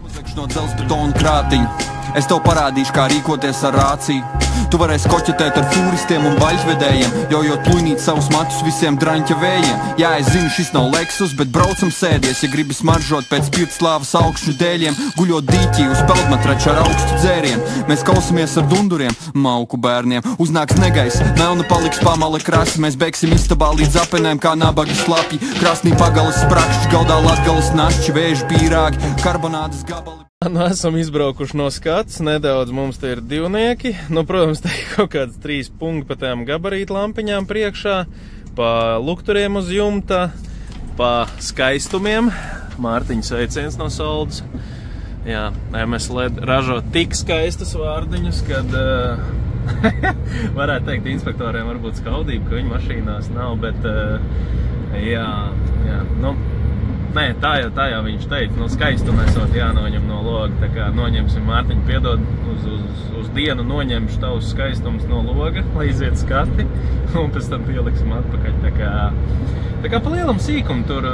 Uzlikšu no dzelzbetona krātiņa. Es tev parādīšu, kā rīkoties ar rāciju. Tu varēsi koķetēt ar fūristiem un baļķvedējiem, jojot pluinīt savus matus visiem draņķa vējiem. Jā, es zinu, šis nav Lexus, bet braucam sēdies, ja gribi smaržot pēc pirtslāvas augšņu dēļiem, guļot dīķī uz peldmatraču ar augstu dzēriem. Mēs kausamies ar dunduriem, mauku bērniem. Uznāks negais, melna paliks pamala krasi, mēs beigsim istabā līdz apenēm kā nabagi slapji. Krasnī pagalas sprakšķi, galdā latgalas našķi, vēžu pīrāgi, karbonādas gabali. Nu, esam izbraukuši no skats, nedaudz mums te ir divnieki. Nu, protams, te ir kaut kāds 3 punkti pa tām gabarītu lampiņām priekšā, pa lukturiem uz jumta, pa skaistumiem. Mārtiņa sveiciens no Soldas. Jā, MS LED ražo tik skaistas vārdiņus, kad varētu teikt inspektoriem varbūt skaudību, ka viņu mašīnās nav, bet jā, nu. Nē, tā jau viņš teica, nu skaistumu esot jānoņem no loga, tā kā noņemsim, Mārtiņu piedod, uz dienu noņemšu tavus skaistumus no loga, lai iziet skati, un pēc tam pieliksim atpakaļ, tā kā pa lielam sīkumu tur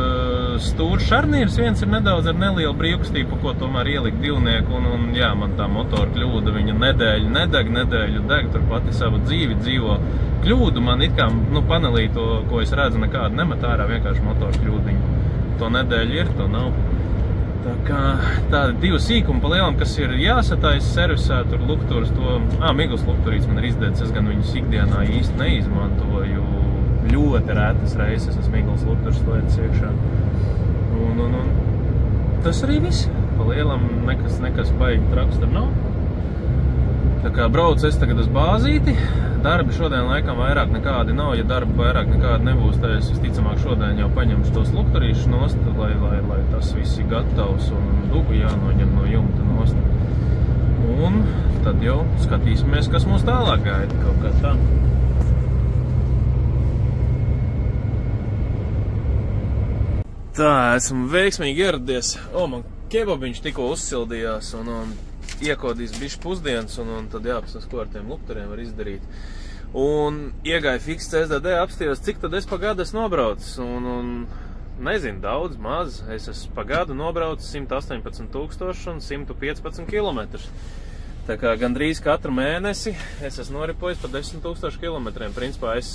stūra šarnīrs, viens ir nedaudz ar nelielu brīvkustību, ko tomēr ielikt divnieku, un jā, man tā motora kļūda, viņa nedēļu deg, tur pati savu dzīvi dzīvo. Kļūdu man it kā, nu panelī to, ko es redzu, nekādu nemet ārā, vienkārši motora kļūdiņu. To nedēļu ir, to nav. Tā kā tādi 2 sīkumi pa lielam, kas ir jāsatais servisā, tur lukturas to, miglas lukturīts man ir izdēts, es gan viņus ikdienā īsti neizmantoju. ļoti retas reizes esmu miglas luturs lietas iekšā. Un tas arī viss. Pa lielam nekas baigi traks tur nav. Tā kā braucu es tagad uz bāzīti. Darbi šodien laikam vairāk nekādi nav. Ja darbi vairāk nekādi nebūs, tad es visticamāk šodien jau paņemšu tos lukturīšus nost, lai tas viss ir gatavs un dugu jānoņem no jumta nost. Un tad jau skatīsimies, kas mūs tālāk gaida kaut kā tā. Tā, esmu veiksmīgi ieradies. Man kebabiņš tikko uzsildījās un iekodīs bišķi pusdienas un tad jāpasas, ko ar tiem lukturiem var izdarīt. Un iegāju fiks CSDD, apstījos, cik tad es pa gadu esmu nobraucis. Un nezinu, daudz, maz. Es esmu pa gadu nobraucis 118 115 kilometrus. Tā kā gandrīz katru mēnesi es esmu noripojis pa 10 000 kilometriem. Principā es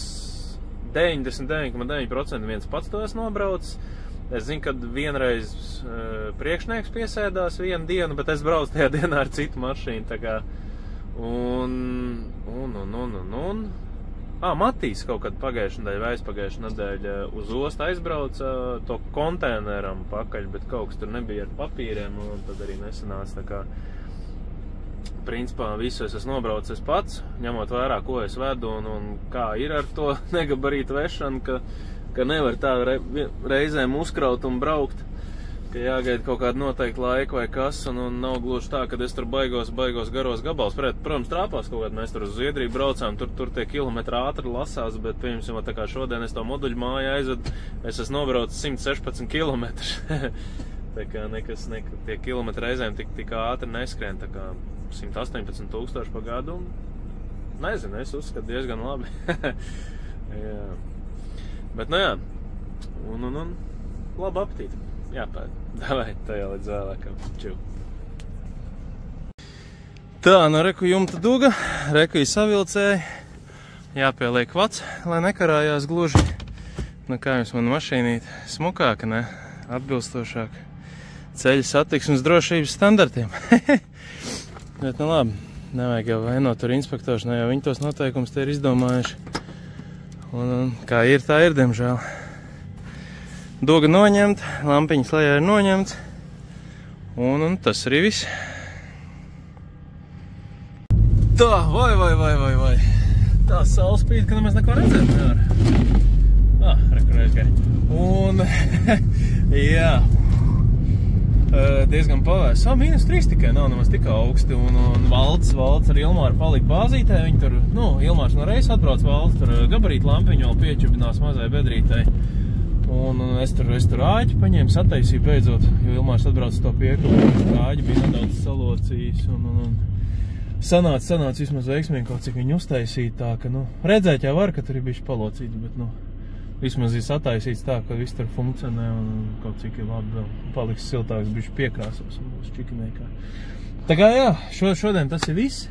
99,9% viens pats to esmu nobraucis. Es zinu, kad vienreiz priekšnieks piesēdās vienu dienu, bet es braucu tajā dienā ar citu mašīnu, tā kā. Matīs kaut kad pagājušajā nedēļa vai aizpagājušajā nedēļa uz ostu aizbrauca to konteineram pakaļ, bet kaut kas tur nebija ar papīriem, un tad arī nesanāca, tā kā. Principā visu es esmu nobraucis pats, ņemot vērā, ko es vedu un kā ir ar to negabarītu vešanu, ka nevar tā reizēm uzkraut un braukt, ka jāgaida kaut kādu noteiktu laiku vai kas, un nav gluži tā, kad es tur baigos garos gabals. Protams, trāpās kaut kādā, mēs tur uz Zviedriju braucām, tur tie kilometri ātri lasās, bet, piemēram, tā kā šodien es to moduļu māju aizvedu, es esmu nobraucis 116 kilometrus. Tā kā tie kilometri reizēm tik ātri neskrien, tā kā 118 000 pa gadu, nezinu, es uzskatu diezgan labi. Jā. Bet, jā, un labu apetīti. Jāpēd. Davai, tajā līdz vēlākam. Čau. Tā, reku jumta duga, reku savilcēji. Jāpieliek vats, lai nekarājās gluži. Kā jums man mašīnīt? Smukāka, ne? Atbilstošāk ceļa satiksmes drošības standartiem. Bet, labi, nevajag jau vainot tur inspektors, ne jau viņi tos noteikumus te ir izdomājuši. Un kā ir, tā ir, diemžēl. Duga noņemt, lampiņas lejā ir noņemts. Un tas arī viss. Tā, vai. Tā saule spīd, ka nemaz neko redzēt nevar. Reku aizgāja. Un, jā. Diezgan pavēs. -3 tikai nav nemaz tik augsti, un Valds ar Ilmāru palika bāzītē. Viņi tur, Ilmārs no reizes atbrauc Valds, tur gabarīt lampiņu vēl piečubinās mazai bedrītei. Un es tur āķi paņēmu, sataisīju beidzot, jo Ilmārs atbrauc to piekabu. Āķi bija nedaudz salocījis, un sanāca vismaz veiksmīgi kaut cik viņu uztaisīt tā, ka, redzēt jau var, ka tur ir bišķi palocīts, bet, vismaz ir sataisīts tā, ka viss tur funkcionē un kaut cik ir labi vēl paliks siltāks, bišķi piekrāsos un būs čikinēkā. Tā kā jā, šodien tas ir viss.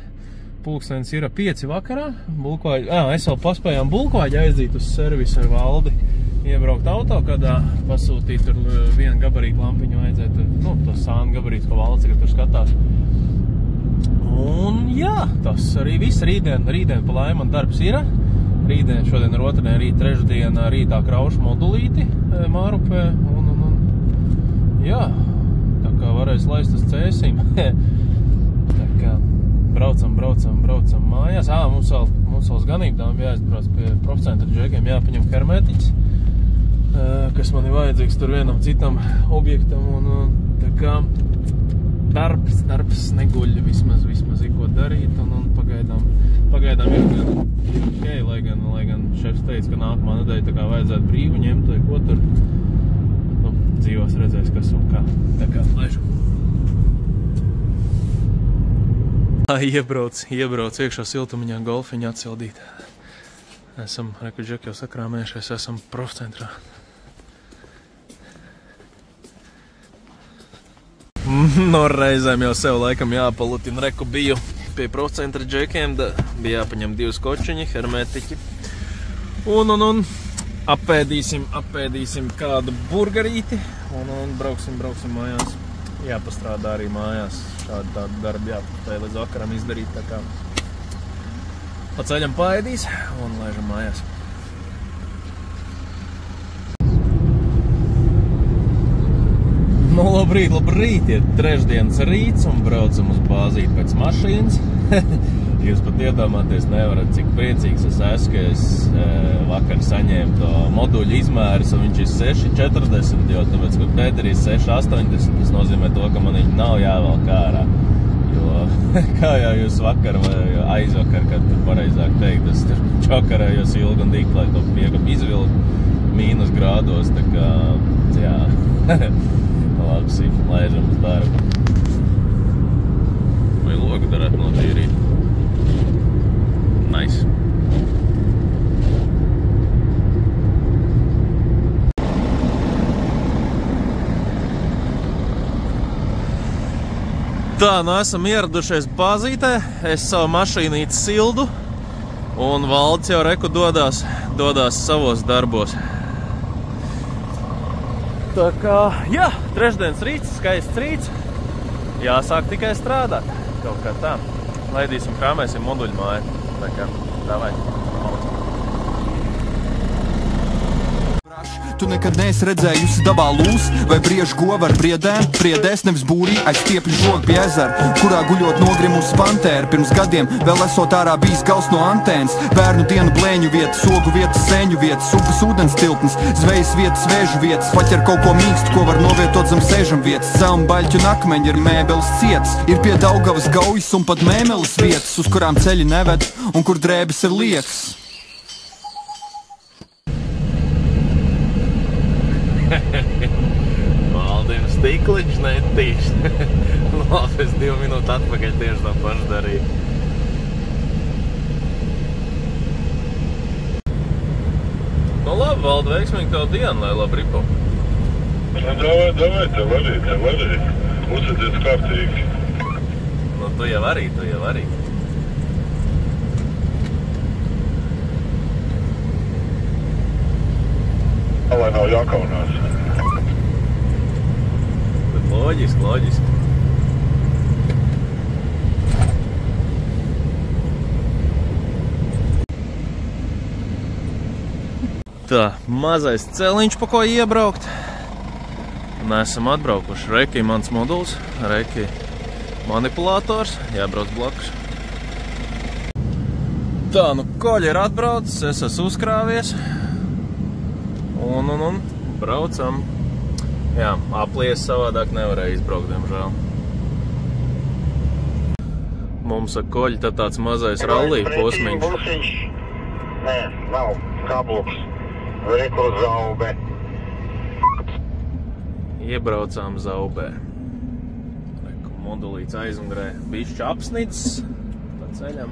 Pulkstenis ir 5 vakarā. Es vēl paspējām bulkvāģi aizdīt uz servisu ar Valdi. Iebraukt autokadā, pasūtīt tur vienu gabarītu lampiņu vajadzētu, to sānu gabarītu, ko Valds tagad tur skatās. Un jā, tas arī viss. Rītdien pa laimi man darbs ir. Rītdien, šodien ir otrdien, rīt trešdienā rītā kraušu modulīti Mārupē. Jā, tā kā varēs laist uz cēsim. Tā kā braucam mājās. Mums vēl uz ganībdām jāizbrauc pie profcentra džekiem, jāpaņem hermetiķis, kas man ir vajadzīgs tur vienam citam objektam. Tā kā darbs neguļ, vismaz ir ko darīt, un pagaidām ir ok, lai gan šefs teica, ka nākamā nedēļa tā kā vajadzētu brīvu ņemt, vai ko tur. Dzīvos redzēs, kas un kā. Tā kā laižu. Iebrauc iekšā siltumiņā golfiņu atsildīt. Esam, reku džeki jau sakrāmējušies, esam profcentrā. Reizēm jau sev laikam jāpalutina, reku biju pie profcentra džekiem, bija jāpaņem 2 skočiņi, hermetiķi. Un apēdīsim kādu burgerīti un brauksim mājās. Jāpastrādā arī mājās. Tādu darbu jāpaspēj līdz vakaram izdarīt, tā kā pa ceļam paēdīs un laižam mājās. Nu, labrīt, ir trešdienas rīts un braucam uz bāzīti pēc mašīnas. Jūs pat iedomāties nevarat, cik priecīgs es esmu, ka es vakar saņēmu to moduļu izmēris, un viņš ir 6,40, jo tāpēc, ka pēdējais 6,80, tas nozīmē to, ka man viņa nav jāvelk ārā. Jo, kā jau jūs vakar vai aizvakar, kad pareizāk teikt, es čakarējos ilgi un dikti, lai to piekam izvilku mīnus grādos, tā kā, jā, labi, laižam uz darbu. Vai logu darāt notīrīt? Nice. Tā, nu esam ieradušies bāzītē, es savu mašīnīti sildu, un Valds jau reku dodās savos darbos. Tā kā, jā, trešdienas rīts, skaists rīts, jāsāk tikai strādāt, kaut kā tā. Laidīsim, krāmēsim moduļu māju, tā kā, davai. Tu nekad neesi redzējusi dabā lūs vai briežu govu ar briedēm, priedēs nevis būrī aiz stiepļu žogu pie ezera, kurā guļot nogrimusi pantēra. Pirms gadiem vēl esot ārā bijis gals no antēnas, bērnu dienu blēņu vietas, ogu vietas, sēņu vietas, upes ūdens tilpnes, zvejas vietas, vēžu vietas, paķer kaut ko mīkstu, ko var novietot zem sēžam vietas, zelmu, baļķu un akmeņi ir mēbeles cietas, ir pie Daugavas gaujas un pat mēmeles vietas, uz kurām ceļi neved un kur drēbes ir liekas. Valdim stikliņš netīš. Labi, es 2 minūtes atpakaļ tieši tā pašu darīju. Nu labi, Valdi, veiksmīgi tev dienu, lai labi ripo. Davai, tev arī. Uzsēdies kārtīgi. Nu, tu jau arī. Lai nav jākaunās. Bet loģiski. Tā, mazais celiņš, pa ko iebraukt. Mēs esam atbraukuši. Reki mans moduls, Reki manipulators, jābrauc blakus. Tā, nu koļi ir atbraucis, es esmu uzkrāvies. Un braucam. Jā, aplies savādāk nevarēja izbraukt, diemžēl. Mums ar koļi tad tāds mazais rallī posmiņš. Nē, nav kabluks. Reku Zaube. Iebraucām Zaubē. Reku modulīts aizmgrē. Bišķi apsnicis pa ceļam.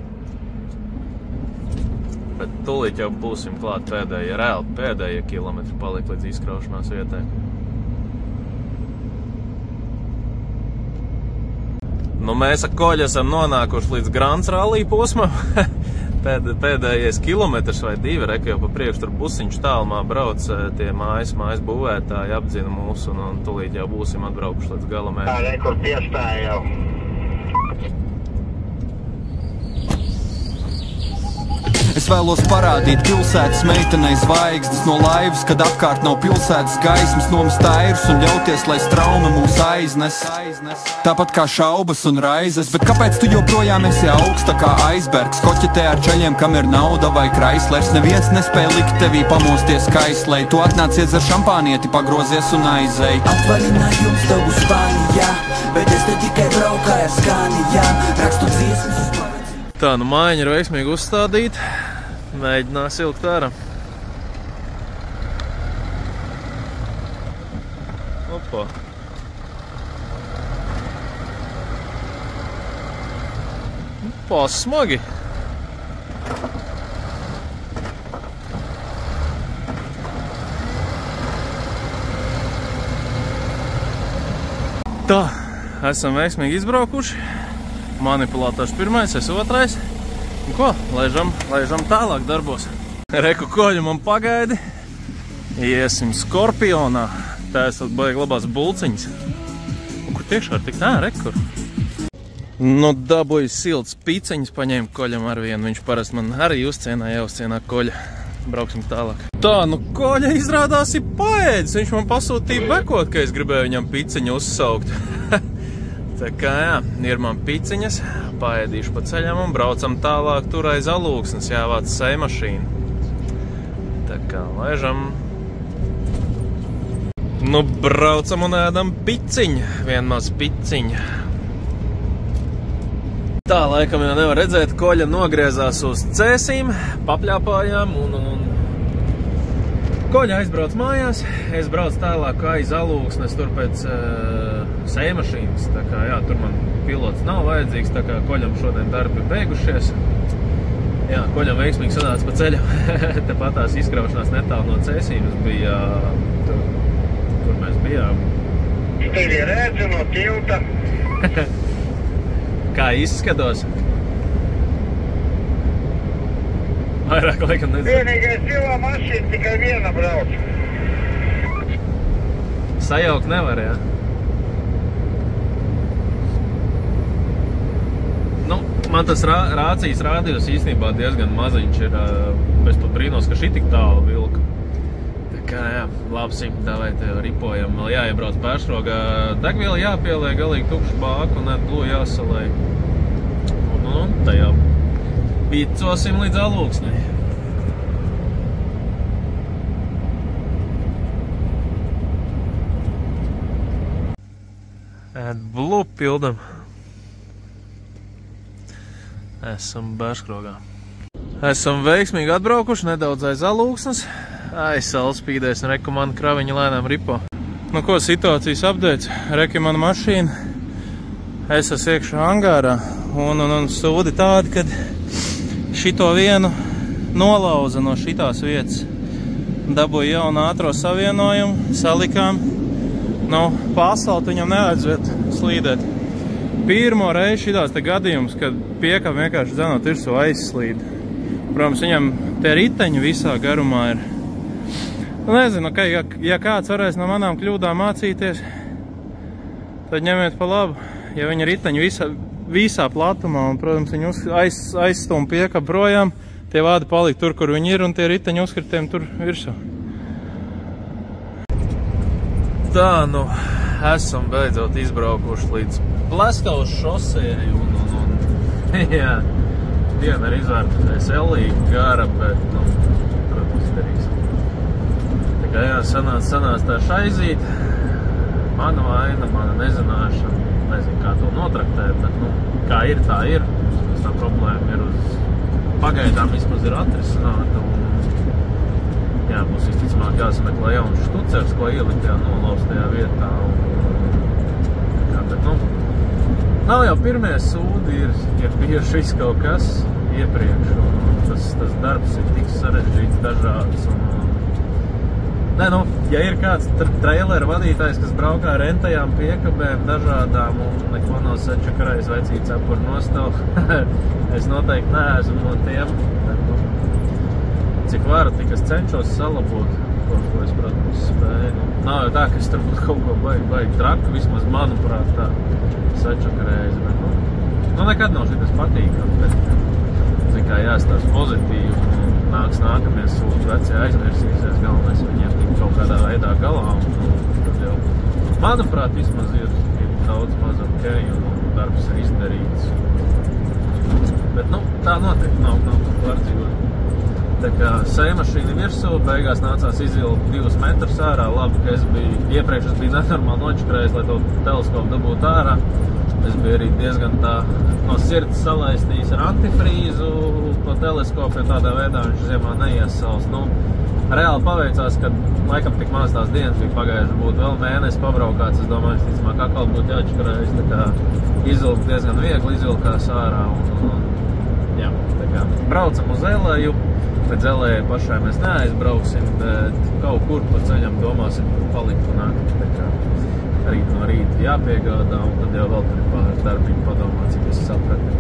Bet tūlīt jau būsim klāt pēdējie kilometri paliek līdz izkraušanās vietai. Nu, mēs ar koļu esam nonākuši līdz Grants rallī posmam. Pēdējais kilometrs vai 2, Reka jau pa priekšu tur busiņš tālumā brauc, tie mājas būvētāji apdzina mūs un tūlīt jau būsim atbraukuši līdz galamērķim. Tā, Rekur piestāja jau. Es vēlos parādīt pilsētas meitenei zvaigznes no laivas, kad apkārt nav pilsētas gaismas, nomest airus un ļauties, lai straume mūs aiznes. Tāpat kā šaubas un raizes, bet kāpēc tu joprojām esi augsta kā aizbergs? Koķetē ar čaļiem, kam ir nauda vai Chryslers, neviens nespēja likt tevī pamosties kaislei. Tu atnācies ar šampānieti, pagrozies un aizej. Atvaļinājums tev būs Spānijā, bet es te tikai braukāju ar Skanijām, rakstu dziesmas uz pavadzību. Tā, nu mājiņa ir veiksmīgi uzstādīta. Mēģinās ilgt ārā. Opa. Opa, smagi. Tā, esam veiksmīgi izbraukuši. Manipulators pirmais, es otrais. Un ko? Laižam tālāk darbos. Reku koļu man pagaidi. Iesim Skorpionā. Tā esat baigi labās bulciņas. Un kur tiekšā ir tik tā, rekur? Nu, dabūju silts piceņas, paņēmu koļam ar vienu. Viņš parasti man arī uzcienā, jāuzcienā koļa. brauksim tālāk. Tā, nu Koļa izrādās ir paēdis. Viņš man pasūtīja bekot, ka es gribēju viņam piciņu uzsaukt. Tā kā jā, ir man piciņas, paēdīšu pa ceļam un braucam tālāk tur aiz Alūksnes, jāvāc sejmašīnu. Tā kā laižam. Nu, braucam un ēdam piciņu, vienmaz piciņu. Tā, laikam jau nevar redzēt, Koļa nogriezās uz cēsīm, papļāpājām un Koļa aizbrauc mājās, es braucu tālāk aiz Alūksnes, tur pēc sejmašīnas, tā kā jā, tur man pilots nav vajadzīgs, tā kā Koļam šodien darbi ir beigušies. Jā, Koļam veiksmīgi sanāca pa ceļu, tepat tās izkraušanās netālu no cēsīm bija, tur mēs bijām. Tevi redzu no tilta. Kā izskatos? Vairāk laikam nezinu. Vienīgais cilvē mašīna tikai viena brauc. Sajaukt nevar, jā? Nu, man tas rācijas rādījus īstenībā diezgan maziņš ir. Es pat brīnos, ka šī tik tālu vilka. Tā kā, jā, labi, davai te ripojam. Vēl jāiebrauc Pēršrogā. Degviela jāpielē, galīgi tukšu bāku un blū jāsalai. Un tajā picosim līdz Alūksnei. Blū pildam. Esam Pēršrogā. Esam veiksmīgi atbraukuši nedaudz aiz Alūksnes. Saules spīdēs un reku man kraviņa lēnām ripo. Nu ko, situācijas updates. Reki man mašīna. Es esmu iekšā angārā. Un sūdi tādi, kad šito vienu nolauza no šitās vietas. Dabūja jaunu ātro savienojumu, salikām. Nu, pa asfaltu viņam nevajadzētu slīdēt. Pirmo reizi šitās te gadījums, kad piekam vienkārši dzenot virsū aizslīd. Protams, viņam tie riteņi visā garumā ir. Nezinu, ka ja kāds varēs no manām kļūdām mācīties, tad ņemiet pa labu. Ja viņa riteņi visā platumā, un, protams, viņi aizstum piekab projām, tie vādi palika tur, kur viņi ir, un tie riteņi uzkritiem tur virsū. Tā, nu, esam beidzot izbraukuši līdz Pleskavas šosei, jā, diena ir izvērta selīga, gara, bet, nu, protams, darīs. Tā kā, jā, sanāca tā šaizīt, mana vaina, mana nezināšana. Nezinu, kā to notraktēt, bet, nu, kā ir, tā ir. Tā problēma ir pagaidām vismaz ir atrisināta. Jā, būs visticamāk jāsameklē jauns štucers, ko ielikt tajā nolaustajā vietā. Bet, nu, nav jau pirmie sūdi, ir bijuši viss kaut kas iepriekš. Tas darbs ir tik sarežģīts, dažāds. Nē, nu, ja ir kāds traileru vadītājs, kas braukā ar rentajām piekabēm dažādām un neko nav sačakarējis vecīt cepuri nostav, es noteikti neesmu no tiem, bet, nu, cik varu, tik es cenšos salabot, ko es, protams, spēju. Nu, nav jau tā, ka es tur būtu kaut ko baigi traku, vismaz manuprāt tā sačakarējis, bet, nu, nekad nav šitas patīkams, bet, zin kā jāstāst pozitīvi. Nāks nākamies sūdi, vecie aizmirsīsies, galvenais viņiem tik kaut kādā veidā galā. Tad jau, manuprāt, vismaz ir daudz maz ok, un darbs ir izdarīts. Bet, nu, tā noteikti nav var dzīvot. Tā kā sejmašīna virsū, beigās nācās izvilkt 2 metrus ārā. Labi, ka iepriekš es biju nenormāli nočakrējis, lai to teleskopu dabūtu ārā. Es biju arī diezgan tā no sirds salaistījis ar antifrīzu to teleskopu, jo tādā veidā viņš ziemā neiesals. Nu, reāli paveicās, ka laikam tik maz tās dienas bija pagājuši, būtu vēl mēnesi pabraukāts. Es domāju, ka ticamāk atkal būtu jāčakarējis, tā kā izvilkt diezgan viegli, izvilkās ārā. Jā, tā kā braucam uz Elēju, bet Elējai pašai mēs neaizbrauksim, bet kaut kur pa ceļam domāsim palikt un nākt. Tā kā rīt no rīta jāpiegādā, un tad jau vēl tur ir pāris darbiņi padomāt, cik es sapratu.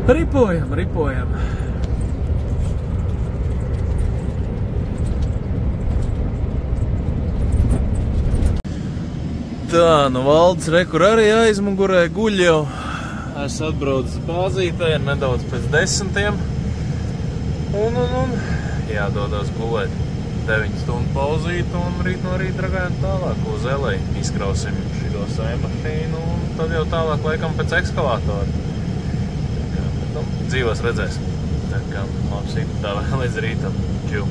Ripojam. Tā, nu Valdes rekur arī aizmugurē guļ jau. Es atbraucu bāzītē nedaudz pēc 10. Un jādodas gulēt 9 stundu pauzīt un rīt no rīta dragājam tālāk uz LA. Izkrausim šito sēmašīnu un tad jau tālāk laikam pēc ekskavātora. Dzīvos redzēsim. Tā kā labsīt, tā vēl līdz rītam. Čau.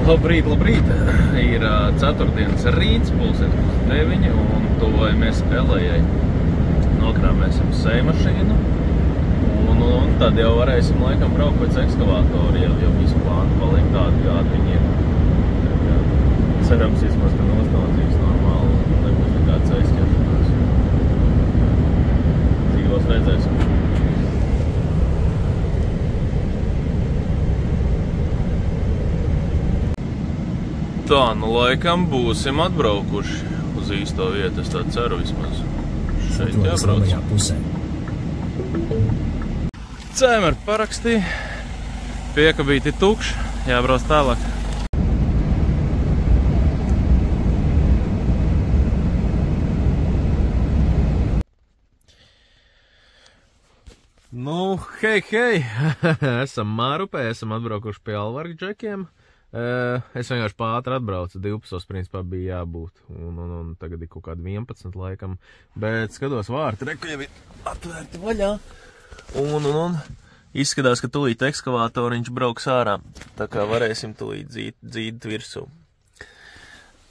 Labrīt, labrīt. Ir ceturtdienas rīts, pulkstens 9 un tuvojamies LA-ai. Nokrāmēsim sēmašīnu un tad jau varēsim laikam braukt pēc ekskavātora, jau visu plānu paliek tādu, kādi viņi ir. Cerams, vismaz, ka nostalģīs normāli, nebūs nekāds aizķeršanās. Dzīvos redzēsim. Tā, nu laikam būsim atbraukuši uz īsto vietu, es tā ceru vismaz. Šeit jābrauc. Cēmeri parakstīja, piekabīti tukši, jābrauc tālāk. Nu, hei, esam Mārupē, esam atbraukuši pie Alvarga džekiem. Es vienkārši pātri atbraucu, 12 principā bija jābūt, un tagad ir kaut kādi 11 laikam, bet skatos vārti, reku jau ir atvērti vaļā, un izskatās, ka tūlīt ekskavātoriņš brauks ārā, tā kā varēsim tūlīt dzīt virsū.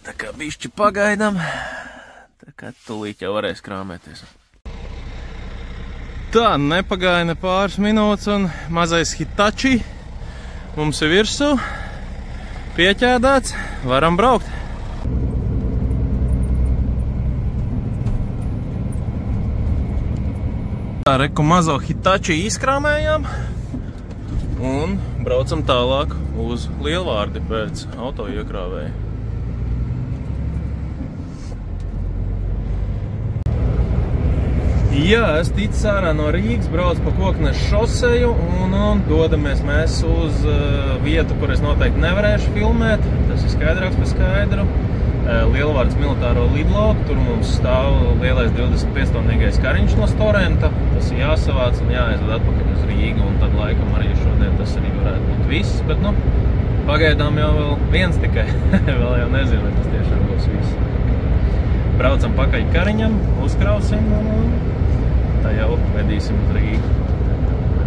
Tā kā bišķi pagaidam, tā kā tūlīt jau varēs krāmēties. Tā, nepagāja ne pāris minūtes, un mazais Hitachi mums ir virsū. Pieķēdāts, varam braukt. Tā, reku mazo Hitachi izkrāmējām un braucam tālāk uz Lielvārdi pēc auto iekrāvēja. Jā, es ticu ārā no Rīgas, braucu pa Koknes šoseju un dodamies mēs uz vietu, kur es noteikti nevarēšu filmēt. Tas ir skaidrāks par skaidru. Lielvārdas militāro lidlauku, tur mums stāv lielais 25-stunīgais kariņš no Storenta. Tas ir jāsavāc un jāaizved atpakaļ uz Rīgu, un tad laikam arī šodien tas arī varētu būt viss. Bet, nu, pagaidām jau vēl viens tikai. Vēl jau nezinu, vai tas tiešām būs viss. Braucam pakaļ kariņam, uzkrausim un tā jau vedīsim uz Rīgu.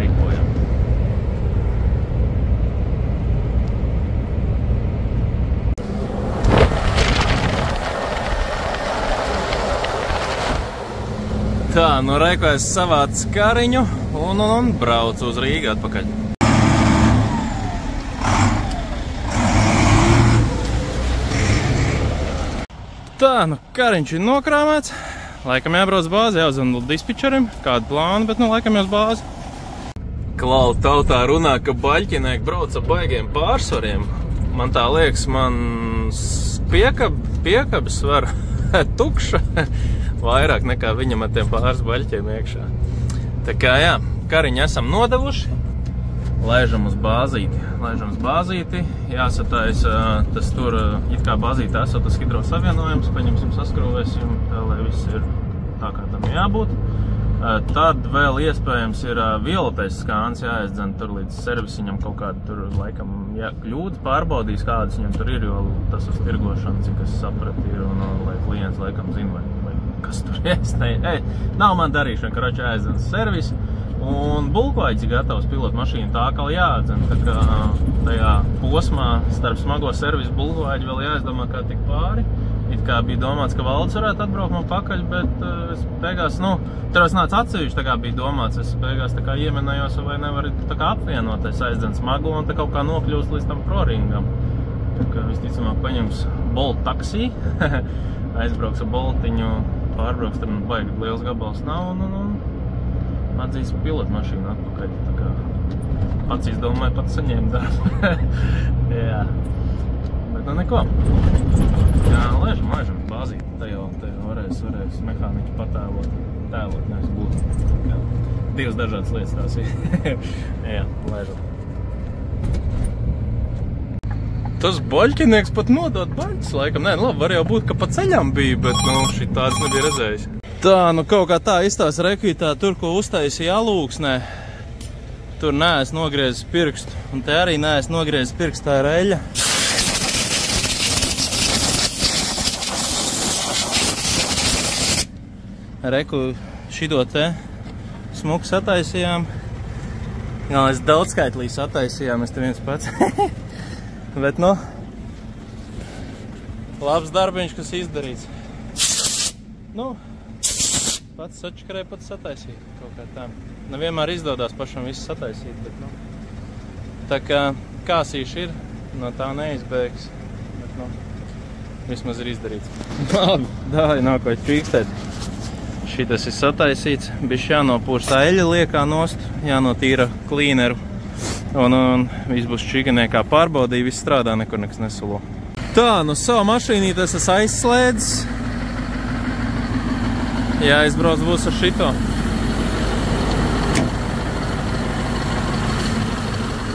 Rīpojam. Tā, nu reku es savācu kariņu un braucu uz Rīgu atpakaļ. Tā, nu kariņš ir nokrāmēts. Laikam jābrauc bāzi, jāuzzvan dispečerim, kādu plānu, bet nu laikam jau uz bāzi. Klau, tautā runā, ka baļķinieki brauc ar baigiem pārsvariem. Man tā liekas, man piekabes var tukša vairāk nekā viņam ar tiem pāris baļķiem iekšā. Tā kā jā, kariņu esam nodevuši, laižam uz bāzīti, jāsataisa tas tur, it kā bāzīti esot tas hidrosavienojums, paņemsim, saskrūvēsim, tā, lai viss ir tā, kā tam jābūt. Tad vēl iespējams ir violetais skāns jāaizdzen tur līdz servisiņam kaut kādu tur laikam kļūdas pārbaudīs, kādas viņam tur ir, jo tas uz tirgošanu, cik es sapratu, ir, un lai klients laikam zina, vai kas tur nav man darīšana, ka rača jāaizdzen servisi. Un bulkvaģis ir gatavs pilota mašīna, tā kā jāatdzen, tā kā tajā posmā starp smago servisu bulkvaģi vēl jāizdomā, kā tik pāri. It kā bija domāts, ka valdes varētu atbraukt man pakaļ, bet es beigās, nu, tur es nāc atsevišķi, tā kā bija domāts, es beigās tā kā iemenējos, vai nevar tā kā apvienotais aizdzen smago un tā kaut kā nokļūst līdz tam proringam. Tā kā visticamāk paņems Bolt taksī, aizbrauks ar Boltiņu, pārbrauks, tur baigi liels gabals nav un atzīs pilota mašīnu atpakaļ, tā kā pats izdomāja, pats saņēma darbu. Jā, bet nu neko. Jā, laižam bāzīt, te jau varēs mehāniķi patēlot, nevis būt. Divas dažādas lietas tās ir. Jā, laižam. Tas baļķinieks pat nodod baļķis laikam, nē, labi, var jau būt, ka pa ceļam bija, bet nu šī tāds nebija redzējis. Tā, nu kaut kā tā izstās rekvītā, tur, ko uztaisīja alūksnē, tur neesmu nogriezis pirkstu, un te arī neesmu nogriezis pirkstu, tā ir eļa. Reku šito te smuku sataisījām. Jā, es daudzskaitlī sataisījām, es te viens pats. Bet, nu, labs darbiņš, kas izdarīts. Nu, pats sačakarēja, pats sataisīt kaut kā tā. Nevienmēr izdodās pašam visu sataisīt, bet, nu, tā kā kāsīši ir, no tā neizbēgs, bet, nu, vismaz ir izdarīts. Labi, dāj, nākot čīkstēt. Šitas ir sataisīts, bišķi jānopūrstā eļa liekā nost, jānotīra klīneru, un viss būs čiganē kā pārbaudīja, viss strādā, nekur nekas nesulo. Tā, nu savu mašīnīt es esmu aizslēdzis. Jāizbrauc būs ar šito.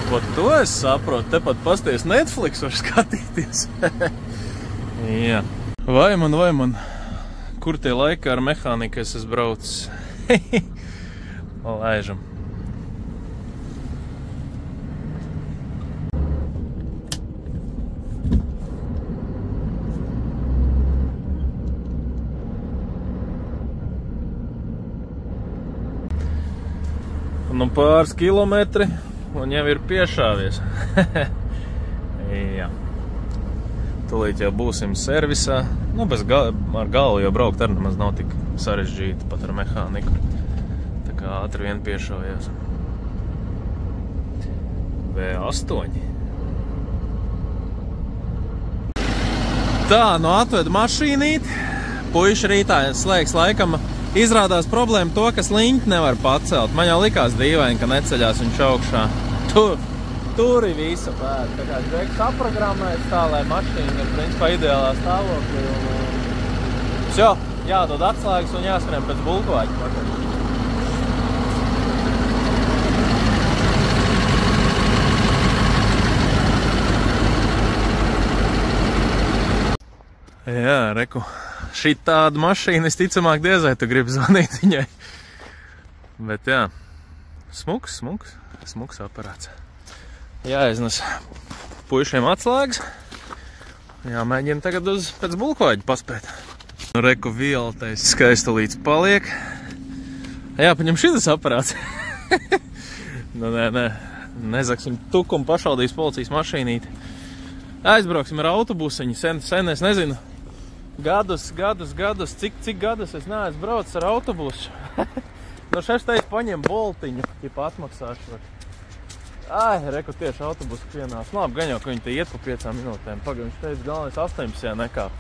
Pat to es saprotu, tepat pasties Netflix var skatīties. Jā. Vai man, kur tie laiki ar mehāniku es esmu braucis? Laižam. Nu pāris kilometri un jau ir piešāvies. Jā. Tūlīt jau būsim servisā. Nu, ar galvu jau braukt arī nemaz nav tik sarežģīti pat ar mehāniku. Tā kā ātri vien piešāvies. V8. Tā, nu atved mašīnīt. Puiši rītā slēgs laikam. Izrādās problēma to, ka sliņķi nevar pacelt. Man jau likās dīvaini, ka neceļās viņš augšā. Tur ir visa pēda. Tā kā Džeks saprogrammēs tā, lai mašīna ir principā ideālā stāvoklī. Vsjo, jādod atslēgas un jāskrien pēc bulkvāķa pakaļ. Jā, reku. Šī tāda mašīna, es ticamāk diezai tu gribi zvanīt viņai. Bet jā, smuks aparāts. Jāiznes puišiem atslēgas. Jāmēģina tagad pēc bulkvāģa paspēt. Reku vieltais skaistulīts paliek. Jāpaņem šitas aparāts. Nu, nezaksim tukumu pašvaldības policijas mašīnīti. Aizbrauksim ar autobusiņu, sen es nezinu. Gadus, cik gadus es neesmu braucis ar autobusu. No šeit teicu, paņem boltiņu, ja atmaksāšu. Ai, reku tieši autobusu pienās. Labi, gan jau, ka viņi te iet pa 5 minūtēm. Pagaid, viņš teica, galvenais 18 nekāpt.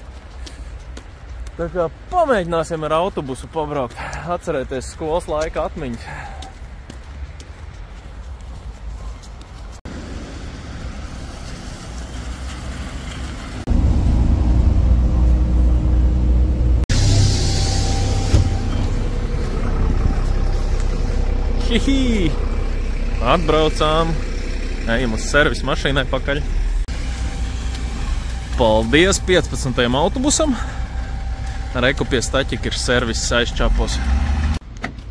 Tā kā pamēģināsim ar autobusu pabraukt. Atcerēties skolas laika atmiņas. Hihi! Atbraucām, ejam uz servisu mašīnai pakaļ. Paldies 15. autobusam. Reku pie staķika ir serviss aizčapos.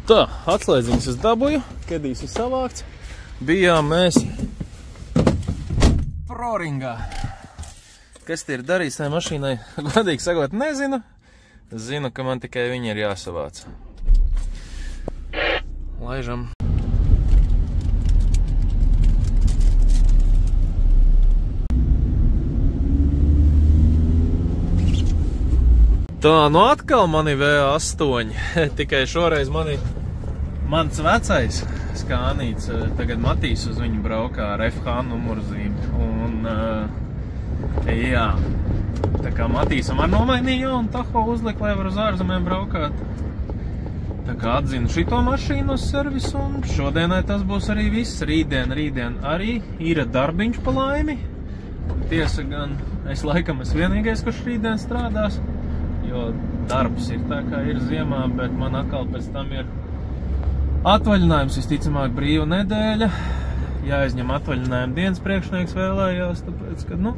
Tā, atslēdziņas es dabūju, kedīs ir savākts. Bijām mēs Proringā. Kas tie ir darījis tajā mašīnai? Godīgi sakot, nezinu. Zinu, ka man tikai viņi ir jāsavāc. Laižam. Tā, nu atkal mani V8, tikai šoreiz mans vecais skānīts, tagad Matīs uz viņu braukā ar FH numurzīmi. Un, jā, tā kā Matīsam ar nomainīja jaunu taho uzliek, lai var uz ārzemēm braukāt. Tā kā atzinu šito mašīnu uz servisu, un šodienai tas būs arī viss. Rītdien arī ir darbiņš pa laimi. Tiesa gan, es laikam vienīgais, kurš rītdien strādās, jo darbs ir tā kā ir ziemā, bet man atkal pēc tam ir atvaļinājums, visticamāk brīva nedēļa. Jāizņem atvaļinājuma dienas priekšnieks vēlējās, tāpēc, ka, nu,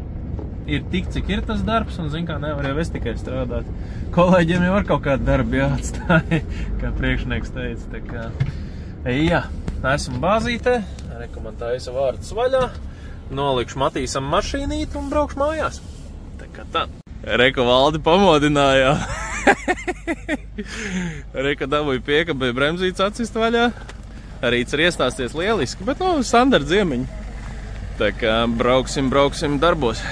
ir tik, cik ir tas darbs, un, zin kā, nevar jau es tikai strādāt. Kolēģiem jau var kaut kādu darbu jāatstāja, kā priekšnieks teica, tā kā, jā, esmu bāzītē, rekomendāju vārtus vaļā, nolikšu Matīsam mašīnīt un braukšu mājās. Tā kā tā. Reka Valdi pamodinājā. Reka dabūja piekabē bremzītes atsist vaļā. Rīts ir iestāsties lieliski, bet, nu, standarta ziemiņi. Tā kā brauksim darbos.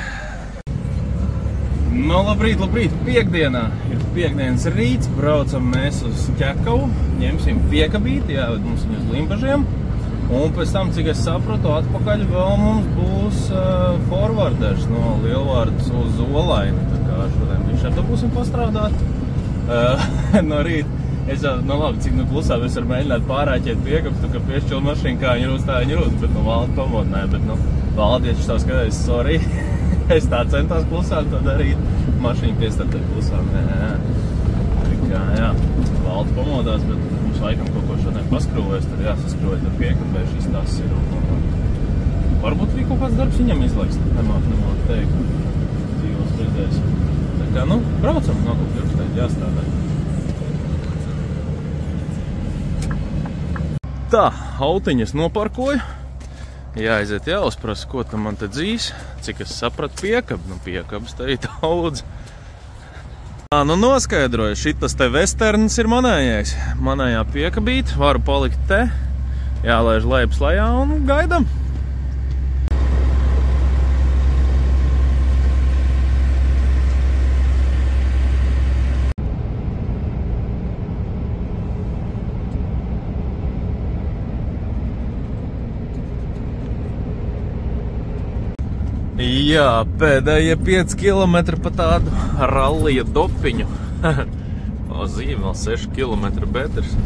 Nu, labrīt, piekdienā. Ir piekdienas rīts, braucam mēs uz Ķekavu, ņemsim piekabīti, jāved mums viņu uz Limbažiem. Un pēc tam, cik es sapratu, atpakaļ vēl mums būs forwarders no Lielvārdas uz Olaini. Tā kā šodien viņš ar to būsim pastrādāt no rīta. Es jau, nu labi, cik nu klusā mēs varam mēģināt pārāķēt piekabs, tu, ka piešķilu mašīnu, kā viņi rūst, tā viņi rūst, bet nu Valdi pamodināja, bet nu Valdieši tā skatās, sorry, es tā centās klusām to darīt, mašīnu piestartēt klusām, Tā kā, jā, Valdi pamodās, bet mums laikam kaut ko šodien paskrūvēs, tad jāsaskrūvēt ar piekabē, šis tas ir, un varbūt arī kaut kāds darbs viņam izlaiks, nemāk teikt, dzīvos redzēs. Tā kā, nu, braucam, nākot pirkstēt, jāstrādā. Tā, autiņas noparkoju, jāaiziet jāuzprasa, ko tam man te dzīs, cik es sapratu piekabi, nu piekabas te ir daudz. Tā, nu noskaidroju, šitas te Westerns ir manējais, manējā piekabīt, varu palikt te, jālaiž lejas lejā un gaidam. Jā, pēdējie 5 kilometri pa tādu rallija dopiņu. O, zīme vēl 6 kilometri betrs.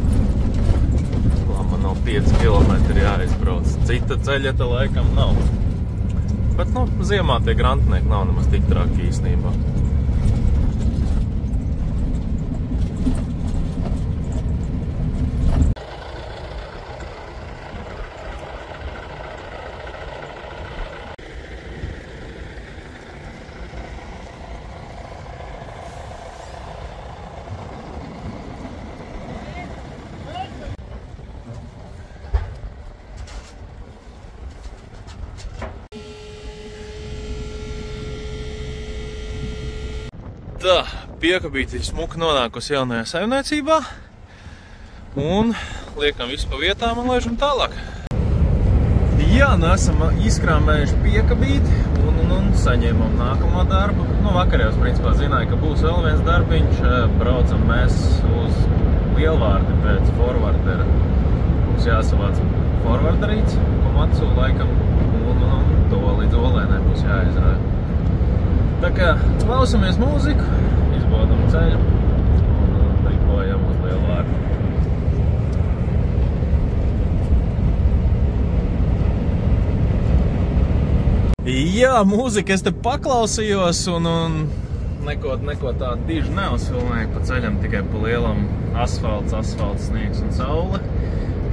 Man nav 5 kilometri jāizbrauc. Cita ceļa te laikam nav. Bet, nu, ziemā tie grantnieki nav nemaz tik traki īstenībā. Tā, piekabīti smuki nonākusi jaunajā saimniecībā un liekam visu pa vietām un laižam tālāk. Jā, nu esam izkrāmējuši piekabīti un saņēmām nākamo darbu. Nu, vakar jau, principā, zināju, ka būs vēl viens darbiņš. Braucam mēs uz Lielvārdi pēc forwardera. Mums jāsavāc forwarderīts, Komatsu laikam, un to līdz Olēnai būs jāizrāja. Tā kā klausamies mūziku, izbaudam ceļu un ripojam uz Lielvārdu. Jā, mūzika es te paklausījos un neko tādu diži neuzfilmēju pa ceļam, tikai pa lielam asfalts, sniegs un saule.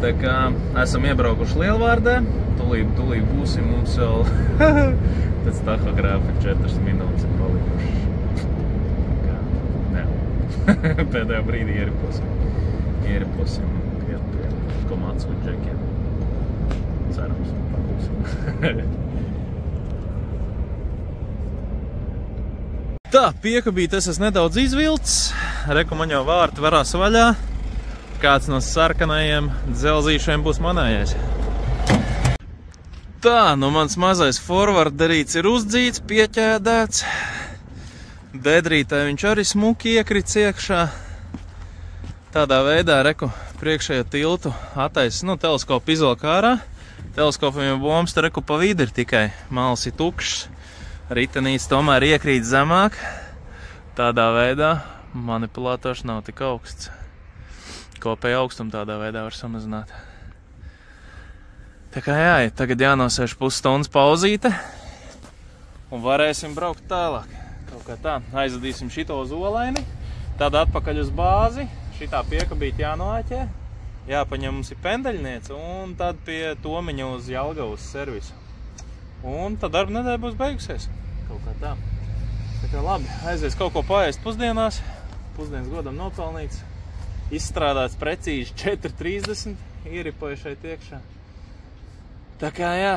Tā kā esam iebraukuši Lielvārdē, tulīt būsim mums vēl pēc tahogrāfa 4 minūtes ir palikuši. Jā, pēdējā brīdī ieriposim pie Komatsu džekiem. Cerams, pakūsim. Tā, piekabīt es nedaudz izvilcis, reku man jau vārti varās vaļā. Kāds no sarkanajiem dzelzīšiem būs manējais. Tā, nu mans mazais forwarderīts ir uzdzīts, pieķēdēts. Bedrītē viņš arī smuki iekrits iekšā. Tādā veidā, reku, priekšējo tiltu attaisa, nu, teleskopu izvelk ārā. Teleskopam jau bombs, te reku pa vidu ir tikai mals ir tukšs. Ritenīts tomēr iekrīt zemāk. Tādā veidā manipulators nav tik augsts. Kopēja augstumu tādā veidā var samazināt. Tā kā jā, tagad jānosēž pusstundas pauzīte un varēsim braukt tālāk. Kaut kā tā, aizvadīsim šito uz Olaini, tad atpakaļ uz bāzi, šitā piekabīt jānoāķē, jāpaņem mums ir pendeļniece un tad pie Tomiņa uz Jelgavas servisu. Un tad darba nedēļa būs beigusies. Kaut kā tā. Tā kā labi, aizies kaut ko paēst pusdienās. Pusdienas godam nopelnīts. Izstrādāts precīzi 4:30. Ieripoju šeit iekšā. Tā kā jā,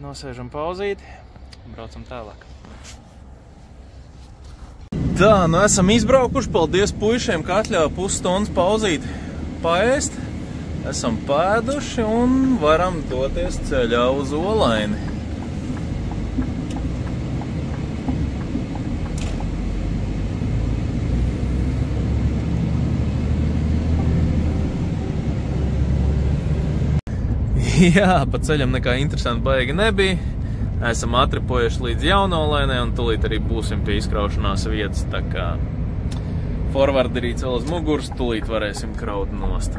nosēžam pauzīti un braucam tālāk. Tā, nu esam izbraukuši. Paldies puišiem, ka atļauj pusstundas pauzīt paēst. Esam pēduši un varam doties ceļā uz Olaini. Jā, pa ceļam nekā interesanti baigi nebija. Esam atripojuši līdz Jaunolainai un tūlīt arī būsim pie izkraušanās vietas. Tā kā forwarderīts vēl uz muguras, tūlīt varēsim kraut nost.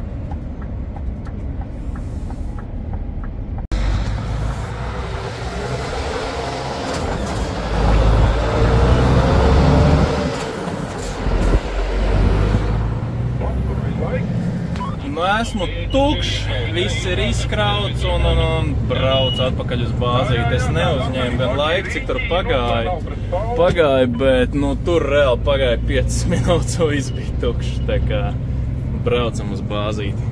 Nu, esmu tukšs, viss ir izkrauts un brauc atpakaļ uz bāzīti. Es neuzņēmu gan laiku, cik tur pagāja, bet nu, tur reāli pagāja 5 minūtes un viss bija tukšs. Tā kā braucam uz bāzīti.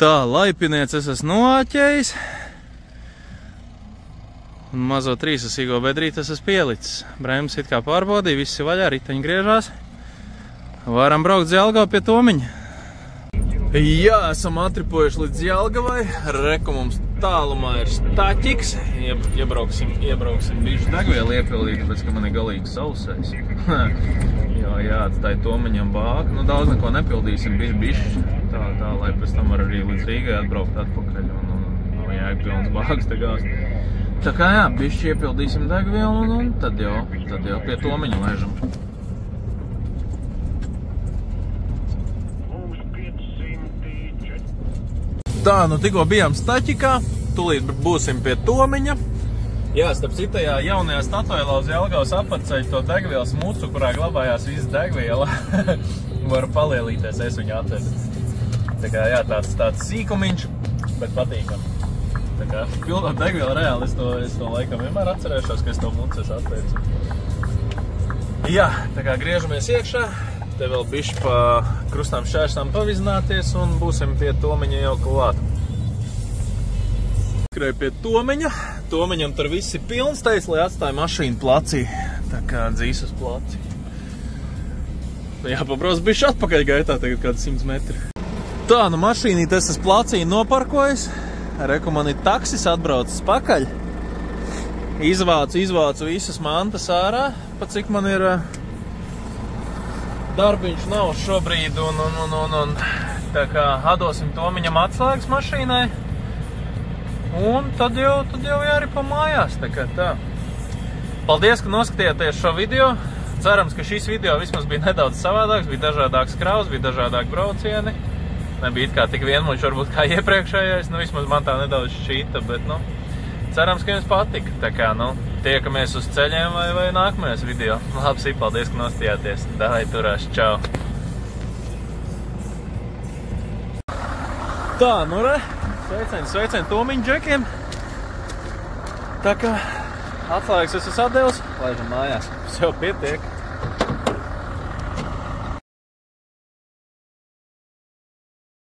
Tā, laipiniec es esmu noāķējis. Un mazo 3-asīgo bedrīti es esmu pielicis. Brēmas it kā pārbaudīja, viss ir vaļā, riteņi griežās. Varam braukt Jelgavu pie Tomiņa. Jā, esam atripojuši līdz Jelgavai. Reku mums tālumā ir staķiks. Iebrauksim bišķi degvielu iepildīt, tāpēc, ka man ir galīgi sausais. Jo jāatstāja Tomiņam bāku. Nu, daudz neko nepildīsim, bišķi. Tā, lai pēc tam var arī līdz Rīgai atbraukt atpakaļ. Un jēgpilns bāks te gāzt. Tā kā jā, bišķi iepildīsim degvielu un tad jau pie Tomiņa lēžam. Tā, nu tikko bijām Staķikā, tūlīt būsim pie Tomiņa. Jā, starp citajā jaunajā statuēlā uz Jelgavas apceļ to degvielas mucu, kurā glabājās viss degviela. Varu palielīties, es viņu atvedu. Tā kā jā, tāds sīkumiņš, bet patīkam. Tā kā pildot degvielu reāli, es to laikam vienmēr atcerēšos, ka es to mucu es atveicu. Jā, tā kā griežamies iekšā. Te vēl bišķi pa krustām šķērstām pavizināties un būsim pie Tomiņa jau klāt. Skrēju pie Tomiņa. Tomiņam tur viss ir pilns, teica, lai atstāja mašīnu placī. Tā kā dzīs uz placi. Jā, pabrauc bišķi atpakaļ gaitā, tagad kāds 100 metri. Tā, nu mašīnīt es esmu placī noparkojis. Reku man ir taksis atbraucis pakaļ. Izvācu visas mantas ārā, pa cik man ir... Darbiņš nav šobrīd un tā kā atdosim Tomiņam atslēgas mašīnai un tad jau jāripo mājās, tā kā tā. Paldies, ka noskatījāties šo video. Cerams, ka šis video vismaz bija nedaudz savādāks, bija dažādāks kraus, bija dažādāki braucieni. Nebija it kā tik vienmuļš varbūt kā iepriekšējais, nu vismaz man tā nedaudz šķīta, bet nu, cerams, ka jums patika. Tā kā, nu, tiekamies uz ceļiem vai nākamajos video. Labi, paldies, ka nostījāties. Dāvai turās, čau! Tā, nu re, sveicien Tomiņa džekiem. Tā kā atslēgas es esmu atdevis, laižam mājās. Sev pietiek.